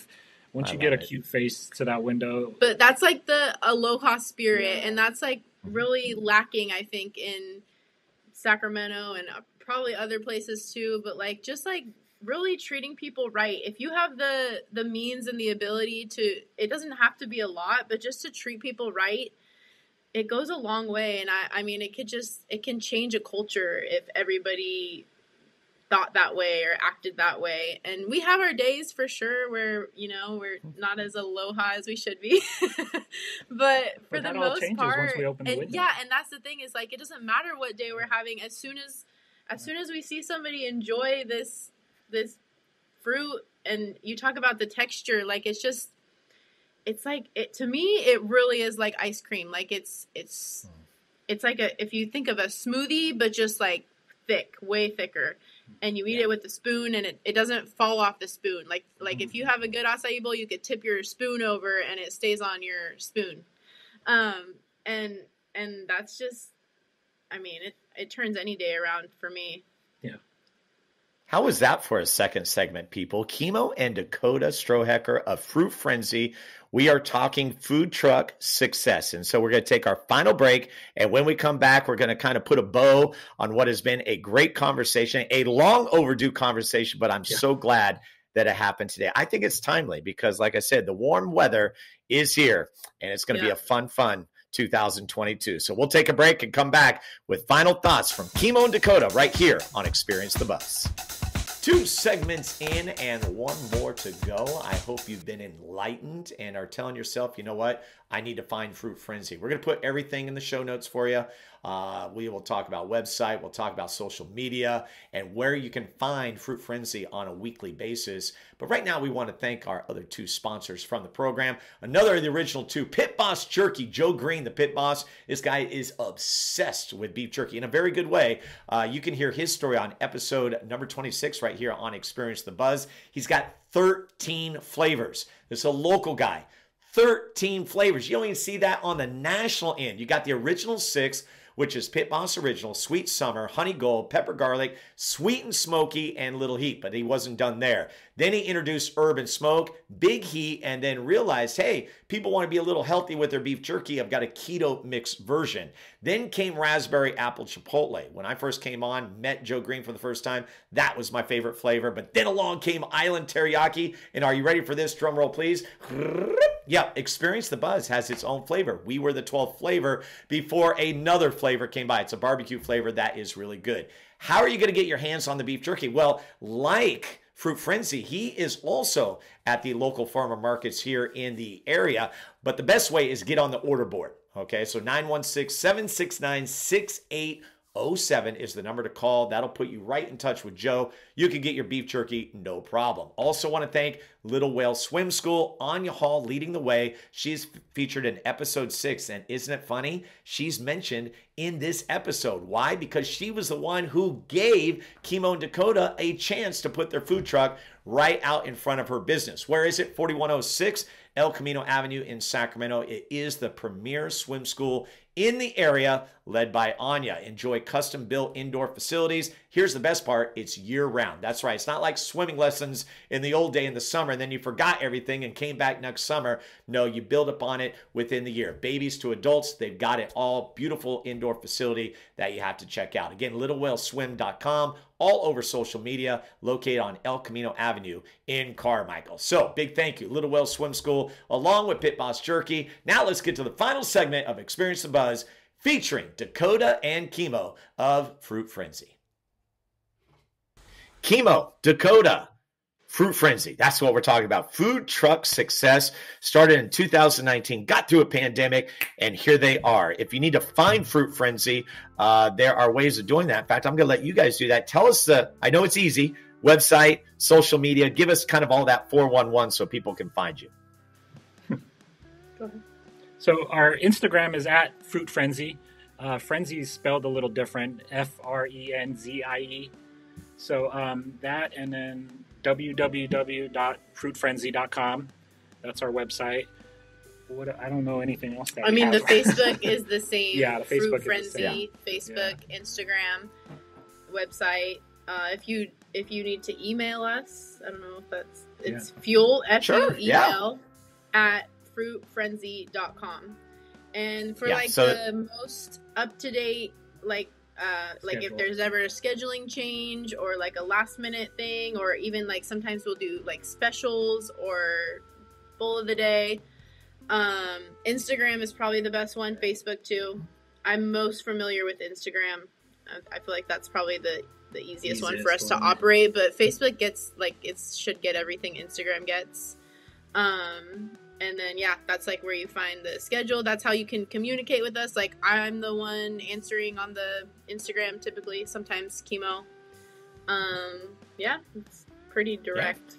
Once you get a cute face to that window. But that's like the Aloha Spirit, and that's like really lacking, I think, in Sacramento and probably other places too. But like just like really treating people right. If you have the means and the ability to, it doesn't have to be a lot, but just to treat people right, it goes a long way. And I mean, it can change a culture if everybody thought that way or acted that way. And we have our days for sure where, you know, we're not as aloha as we should be. but for the most part, and that's the thing is like, it doesn't matter what day we're having. As soon as we see somebody enjoy this fruit and you talk about the texture, like it's like to me, it really is like ice cream. Like it's like if you think of a smoothie, but just like thick, way thicker. And you eat it with a spoon, and it doesn't fall off the spoon. Like if you have a good acai bowl, you could tip your spoon over, and it stays on your spoon. And that's just, I mean, it turns any day around for me. Yeah. How was that for a second segment, people? Kimo and Dakota Strohecker of Fruit Frenzie. We are talking food truck success. And so we're going to take our final break. And when we come back, we're going to kind of put a bow on what has been a great conversation, a long overdue conversation, but I'm so glad that it happened today. I think it's timely because, like I said, the warm weather is here and it's going to be a fun 2022. So we'll take a break and come back with final thoughts from Kimo and Dakota right here on Experience the Buzz. 2 segments in and 1 more to go. I hope you've been enlightened and are telling yourself, you know what? I need to find Fruit Frenzie. We're going to put everything in the show notes for you. We will talk about website. We'll talk about social media and where you can find Fruit Frenzie on a weekly basis. But right now, we want to thank our other two sponsors from the program. Another of the original two, Pit Boss Jerky. Joe Green, the Pit Boss. This guy is obsessed with beef jerky in a very good way. You can hear his story on episode number 26 right here on Experience the Buzz. He's got 13 flavors. This is a local guy. 13 flavors. You don't even see that on the national end. You got the original 6, which is Pit Boss Original, Sweet Summer, Honey Gold, Pepper Garlic, Sweet and Smoky, and Little Heat. But he wasn't done there. Then he introduced Herb and Smoke, Big Heat, and then realized, hey, people want to be a little healthy with their beef jerky. I've got a keto mix version. Then came Raspberry Apple Chipotle. When I first came on, met Joe Green for the first time, that was my favorite flavor. But then along came Island Teriyaki. And are you ready for this? Drum roll, please. Yeah, Experience the Buzz has its own flavor. We were the 12th flavor before another flavor came by. It's a barbecue flavor that is really good. How are you going to get your hands on the beef jerky? Well, like Fruit Frenzie, he is also at the local farmer markets here in the area. But the best way is get on the order board. Okay, so 916-769-6807 is the number to call. That'll put you right in touch with Joe. You can get your beef jerky, no problem. Also want to thank Little Whale Swim School. Anya Hall leading the way. She's featured in episode 6. And isn't it funny? She's mentioned in this episode. Why? Because she was the one who gave Kimo and Dakota a chance to put their food truck right out in front of her business. Where is it? 4106 El Camino Avenue in Sacramento. It is the premier swim school in the area, led by Anya. Enjoy custom-built indoor facilities. Here's the best part. It's year-round. That's right. It's not like swimming lessons in the old day in the summer, and then you forgot everything and came back next summer. No, you build upon it within the year. Babies to adults, they've got it all. Beautiful indoor facility that you have to check out. Again, littlewhaleswim.com, all over social media, located on El Camino Avenue in Carmichael. So, big thank you, Little Whale Swim School, along with Pit Boss Jerky. Now let's get to the final segment of Experience the Buzz, featuring Dakota and Kimo of Fruit Frenzie. Kimo, Dakota, Fruit Frenzie. That's what we're talking about. Food truck success started in 2019, got through a pandemic, and here they are. If you need to find Fruit Frenzie, there are ways of doing that. In fact, I'm going to let you guys do that. Tell us I know it's easy, website, social media. Give us kind of all that 411 so people can find you. Go ahead. So our Instagram is at Fruit Frenzie. Frenzie is spelled a little different, Frenzie. So that, and then www.fruitfrenzie.com. That's our website. I don't know anything else. I mean, the Facebook is the same. Yeah, the Facebook Fruit is the same. Frenzie, Facebook, Instagram, website. If you need to email us, I don't know if it's fuel, F-U-E-L, at fruitfrenzie.com. And for the most up-to-date, if there's ever a scheduling change or like a last minute thing, or even like sometimes we'll do like specials or bowl of the day. Instagram is probably the best one. Facebook too. I'm most familiar with Instagram. I feel like that's probably the easiest one for us to operate, but Facebook gets it should get everything Instagram gets. And then, that's like where you find the schedule. That's how you can communicate with us. Like, I'm the one answering on the Instagram typically, sometimes Kimo. It's pretty direct. Yeah.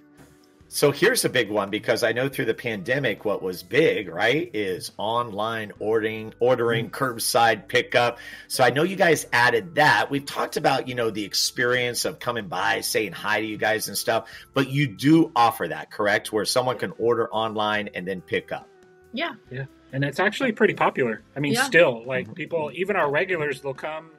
So here's a big one, because I know through the pandemic, what was big, right, is online ordering, curbside pickup. So I know you guys added that. We've talked about, the experience of coming by, saying hi to you guys and stuff, but you do offer that, correct? Where someone can order online and then pick up. Yeah. Yeah. And it's actually pretty popular. I mean, still, like people, even our regulars, they'll come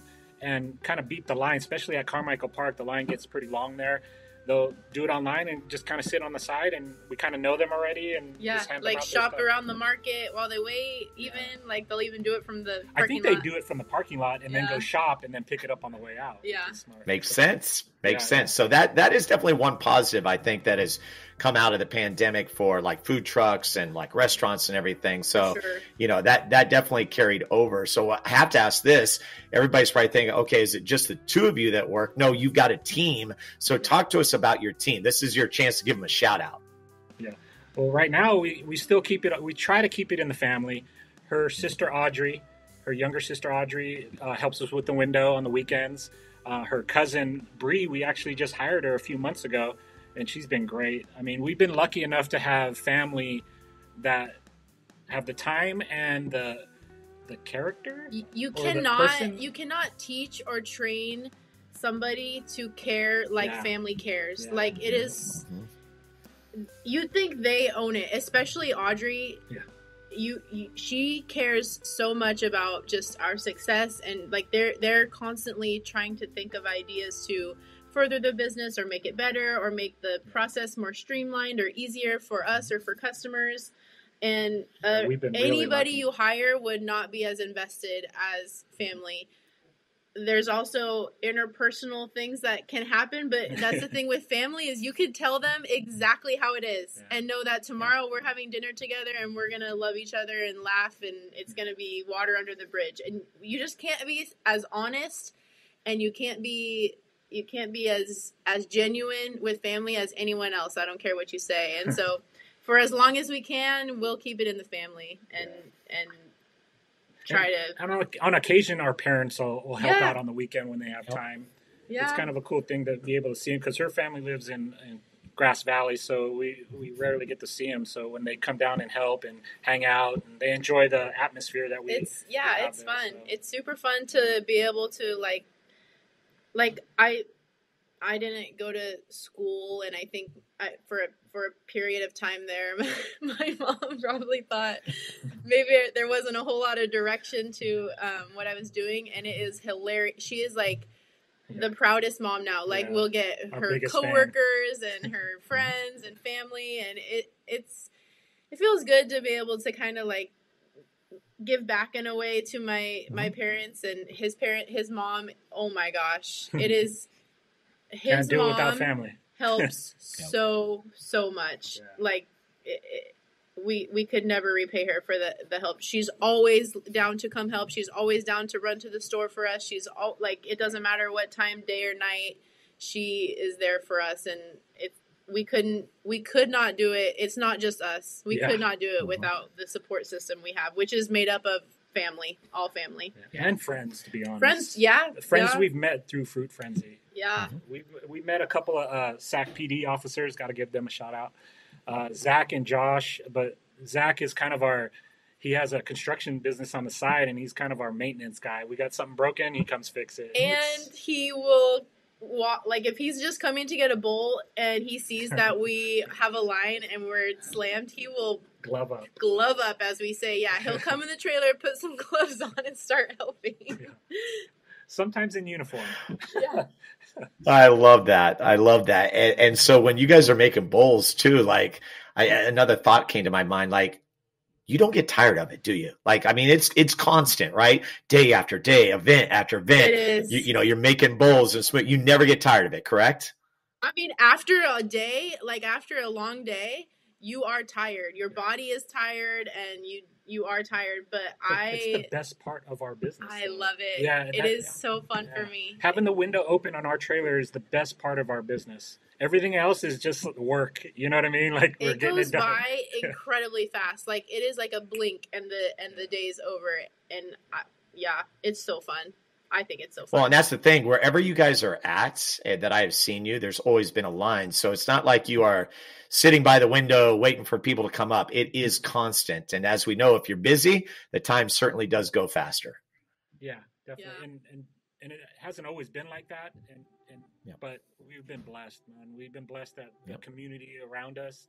and kind of beat the line, especially at Carmichael Park. The line gets pretty long there. They'll do it online and just kind of sit on the side, and we kind of know them already. And just hand them out shop around the market while they wait. Even they'll even do it from the parking lot. I think they do it from the parking lot and then go shop and then pick it up on the way out. Yeah, makes sense. Makes sense. So that is definitely one positive, I think, that has come out of the pandemic for like food trucks and like restaurants and everything. So, that definitely carried over. So I have to ask this. Everybody's probably thinking, okay, is it just the two of you that work? No, you've got a team. So talk to us about your team. This is your chance to give them a shout out. Yeah. Well, right now we still keep it. We try to keep it in the family. Her sister Audrey, her younger sister Audrey, helps us with the window on the weekends. Her cousin Bree, we actually just hired her a few months ago, and she's been great. I mean, we've been lucky enough to have family that have the time and the character. You cannot teach or train somebody to care like family cares. Yeah. Like, it is. You think they own it, especially Audrey. Yeah. She cares so much about just our success, and like they're constantly trying to think of ideas to further the business or make it better or make the process more streamlined or easier for us or for customers. And anybody you hire would not be as invested as family. There's also interpersonal things that can happen, but that's the thing with family is you could tell them exactly how it is and know that tomorrow we're having dinner together and we're going to love each other and laugh and it's going to be water under the bridge. And you just can't be as honest, and you can't be as genuine with family as anyone else. I don't care what you say. And so for as long as we can, we'll keep it in the family and try to. And on occasion, our parents will help out on the weekend when they have time. Yeah. It's kind of a cool thing to be able to see them because her family lives in Grass Valley, so we rarely get to see them. So when they come down and help and hang out, and they enjoy the atmosphere that we it's fun. So. It's super fun to be able to like I didn't go to school, and I think for a period of time there, my mom probably thought maybe there wasn't a whole lot of direction to what I was doing, and it is hilarious. She is like the proudest mom now. Like we'll get her coworkers and her friends and family, and it feels good to be able to kind of like give back in a way to my parents and his mom. Oh my gosh, it is. His mom without family helps so much. Yeah. Like we could never repay her for the help. She's always down to come help. She's always down to run to the store for us. She's like, it doesn't matter what time, day or night, she is there for us. And we could not do it. It's not just us. We could not do it without the support system we have, which is made up of family, all family. Yeah. And friends, to be honest. Friends, we've met through Fruit Frenzie. Yeah. We met a couple of SAC PD officers. Got to give them a shout out. Zach and Josh, but Zach is kind of he has a construction business on the side, and he's kind of our maintenance guy. We got something broken, he comes fix it. And he will like if he's just coming to get a bowl and he sees that we have a line and we're slammed, he will glove up, as we say. Yeah, he'll come in the trailer, put some gloves on, and start helping. Yeah. Sometimes in uniform. Yeah. I love that. And so when you guys are making bowls too, like another thought came to my mind, like you don't get tired of it, do you? Like, I mean, it's constant, right? Day after day, event after event. It is. You're making bowls and you never get tired of it, correct? I mean, after a day, like after a long day, you are tired. Your body is tired and you are tired, but it's the best part of our business. I love it. Yeah, it is so fun for me. Having the window open on our trailer is the best part of our business. Everything else is just work. You know what I mean? Like it goes by incredibly fast. Like it is like a blink, and the day's over. And it's so fun. I think it's so fun. Well, and that's the thing. Wherever you guys are at, that I have seen you, there's always been a line. So it's not like you are sitting by the window waiting for people to come up. It is constant. And as we know, if you're busy, the time certainly does go faster. Yeah, definitely. Yeah. And it hasn't always been like that. But we've been blessed, man. We've been blessed that the community around us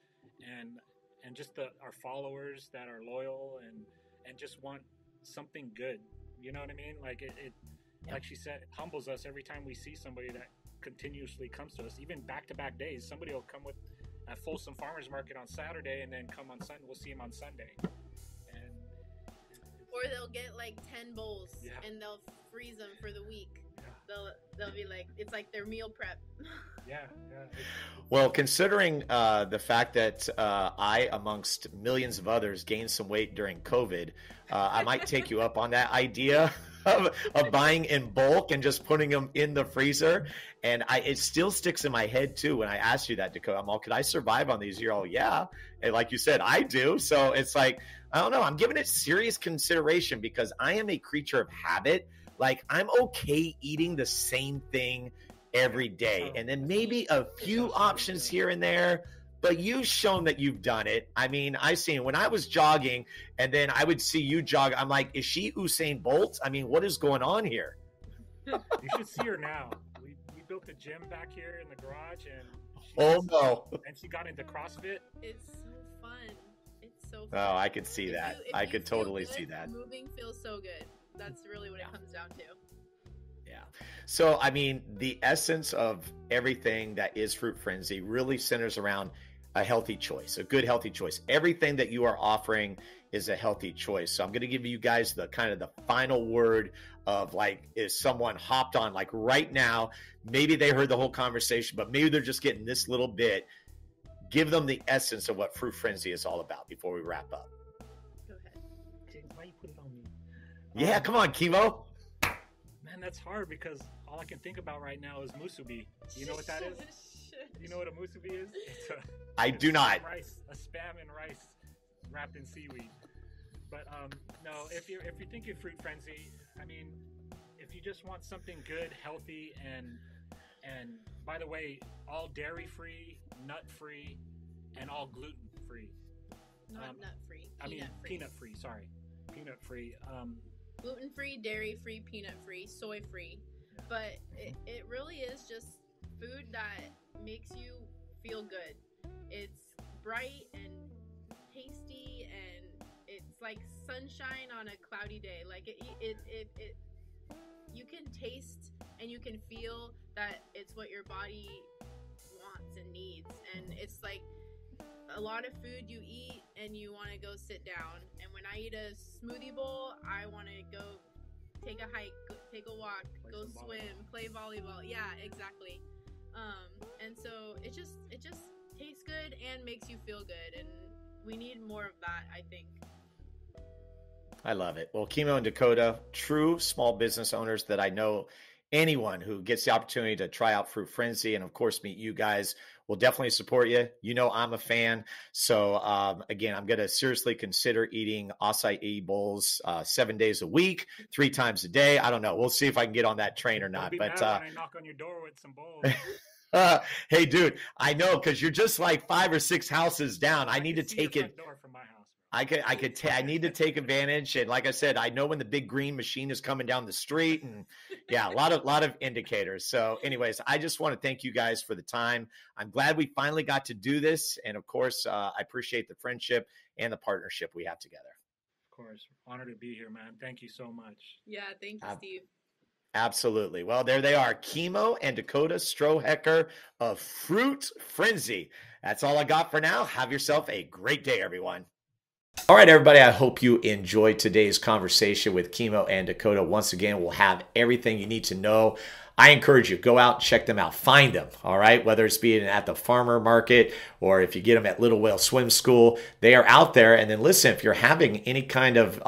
and just our followers that are loyal and just want something good. You know what I mean? Like it like she said, it humbles us every time we see somebody that continuously comes to us. Even back-to-back days, somebody will come with a Folsom Farmers Market on Saturday and then come on Sunday. We'll see him on Sunday. Or they'll get like 10 bowls and they'll freeze them for the week. Yeah. They'll be like, it's like their meal prep. Yeah. Well, considering the fact that I, amongst millions of others, gained some weight during COVID, I might take you up on that idea. of buying in bulk and just putting them in the freezer. And it still sticks in my head too when I asked you that, Dakota. I'm all, could I survive on these? You're all, yeah. And like you said, I do. So it's like, I don't know. I'm giving it serious consideration because I am a creature of habit. Like, I'm okay eating the same thing every day. And then maybe a few options here and there. But you've shown that you've done it. I mean, I seen when I was jogging and then I would see you jog. I'm like, is she Usain Bolt? I mean, what is going on here? You should see her now. We built a gym back here in the garage, and she got into CrossFit. It's so fun. It's so fun. Oh, I could see that. I could totally see that. Moving feels so good. That's really what it comes down to. Yeah. So, I mean, the essence of everything that is Fruit Frenzie really centers around a healthy choice, a good healthy choice. Everything that you are offering is a healthy choice. So I'm going to give you guys the kind of the final word of like, is someone hopped on like right now, maybe they heard the whole conversation, but maybe they're just getting this little bit. Give them the essence of what Fruit Frenzie is all about before we wrap up. Go ahead. James, why you put it on me? Yeah, come on, Kimo. Man, that's hard because all I can think about right now is musubi. You know what that is? You know what a musubi is? I do not. Rice, a spam and rice wrapped in seaweed. But no, if you're thinking Fruit Frenzie, I mean, if you just want something good, healthy, and by the way, all dairy free, nut free, and all gluten free. Not nut free. Peanut free. Sorry, peanut free. Gluten free, dairy free, peanut free, soy free. But it really is just food that makes you feel good. It's bright and tasty, and it's like sunshine on a cloudy day. Like it you can taste and you can feel that it's what your body wants and needs. And it's like a lot of food you eat and you want to go sit down. And when I eat a smoothie bowl, I want to go take a hike, take a walk, go swim, play volleyball. Yeah, exactly. And so it just tastes good and makes you feel good, and we need more of that, I think. I love it. Well, Kimo and Dakota, true small business owners that I know. Anyone who gets the opportunity to try out Fruit Frenzie and, of course, meet you guys will definitely support you. You know I'm a fan. So, again, I'm going to seriously consider eating Acaí Bowls 7 days a week, 3 times a day. I don't know. We'll see if I can get on that train or not. But when I knock on your door with some bowls. Hey, dude, I know, because you're just like 5 or 6 houses down. I need to take it. Door from my house. I need to take advantage. And like I said, I know when the big green machine is coming down the street, and yeah, a lot of indicators. So anyways, I just want to thank you guys for the time. I'm glad we finally got to do this. And of course, I appreciate the friendship and the partnership we have together. Of course. Honored to be here, man. Thank you so much. Yeah. Thank you, Steve. Absolutely. Well, there they are, Kimo and Dakota Strohecker of Fruit Frenzie. That's all I got for now. Have yourself a great day, everyone. All right, everybody, I hope you enjoyed today's conversation with Kimo and Dakota. Once again, we'll have everything you need to know. I encourage you, go out and check them out. Find them, all right? Whether it's being at the farmer market or if you get them at Little Whale Swim School, they are out there. And then listen, if you're having any kind of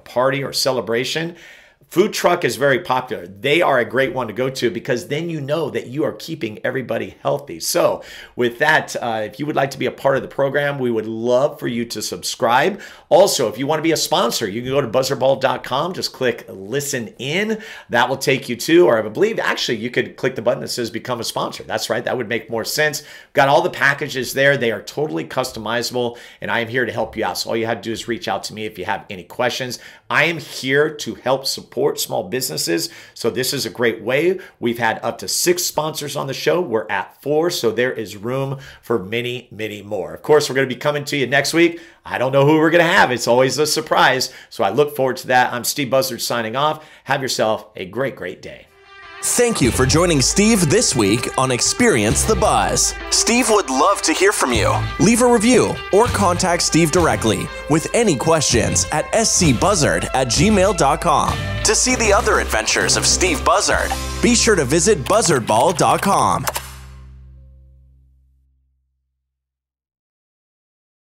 party or celebration, food truck is very popular. They are a great one to go to because then you know that you are keeping everybody healthy. So with that, if you would like to be a part of the program, we would love for you to subscribe. Also, if you want to be a sponsor, you can go to buzzardball.com, just click listen in. That will take you to, or I believe actually you could click the button that says become a sponsor. That's right. That would make more sense. Got all the packages there. They are totally customizable, and I am here to help you out. So all you have to do is reach out to me if you have any questions. I am here to help support small businesses. So this is a great way. We've had up to 6 sponsors on the show. We're at 4. So there is room for many, many more. Of course, we're going to be coming to you next week. I don't know who we're going to have. It's always a surprise. So I look forward to that. I'm Steve Buzzard signing off. Have yourself a great, great day. Thank you for joining Steve this week on Experience the Buzz. Steve would love to hear from you. Leave a review or contact Steve directly with any questions at scbuzzard@gmail.com. To see the other adventures of Steve Buzzard, be sure to visit buzzardball.com.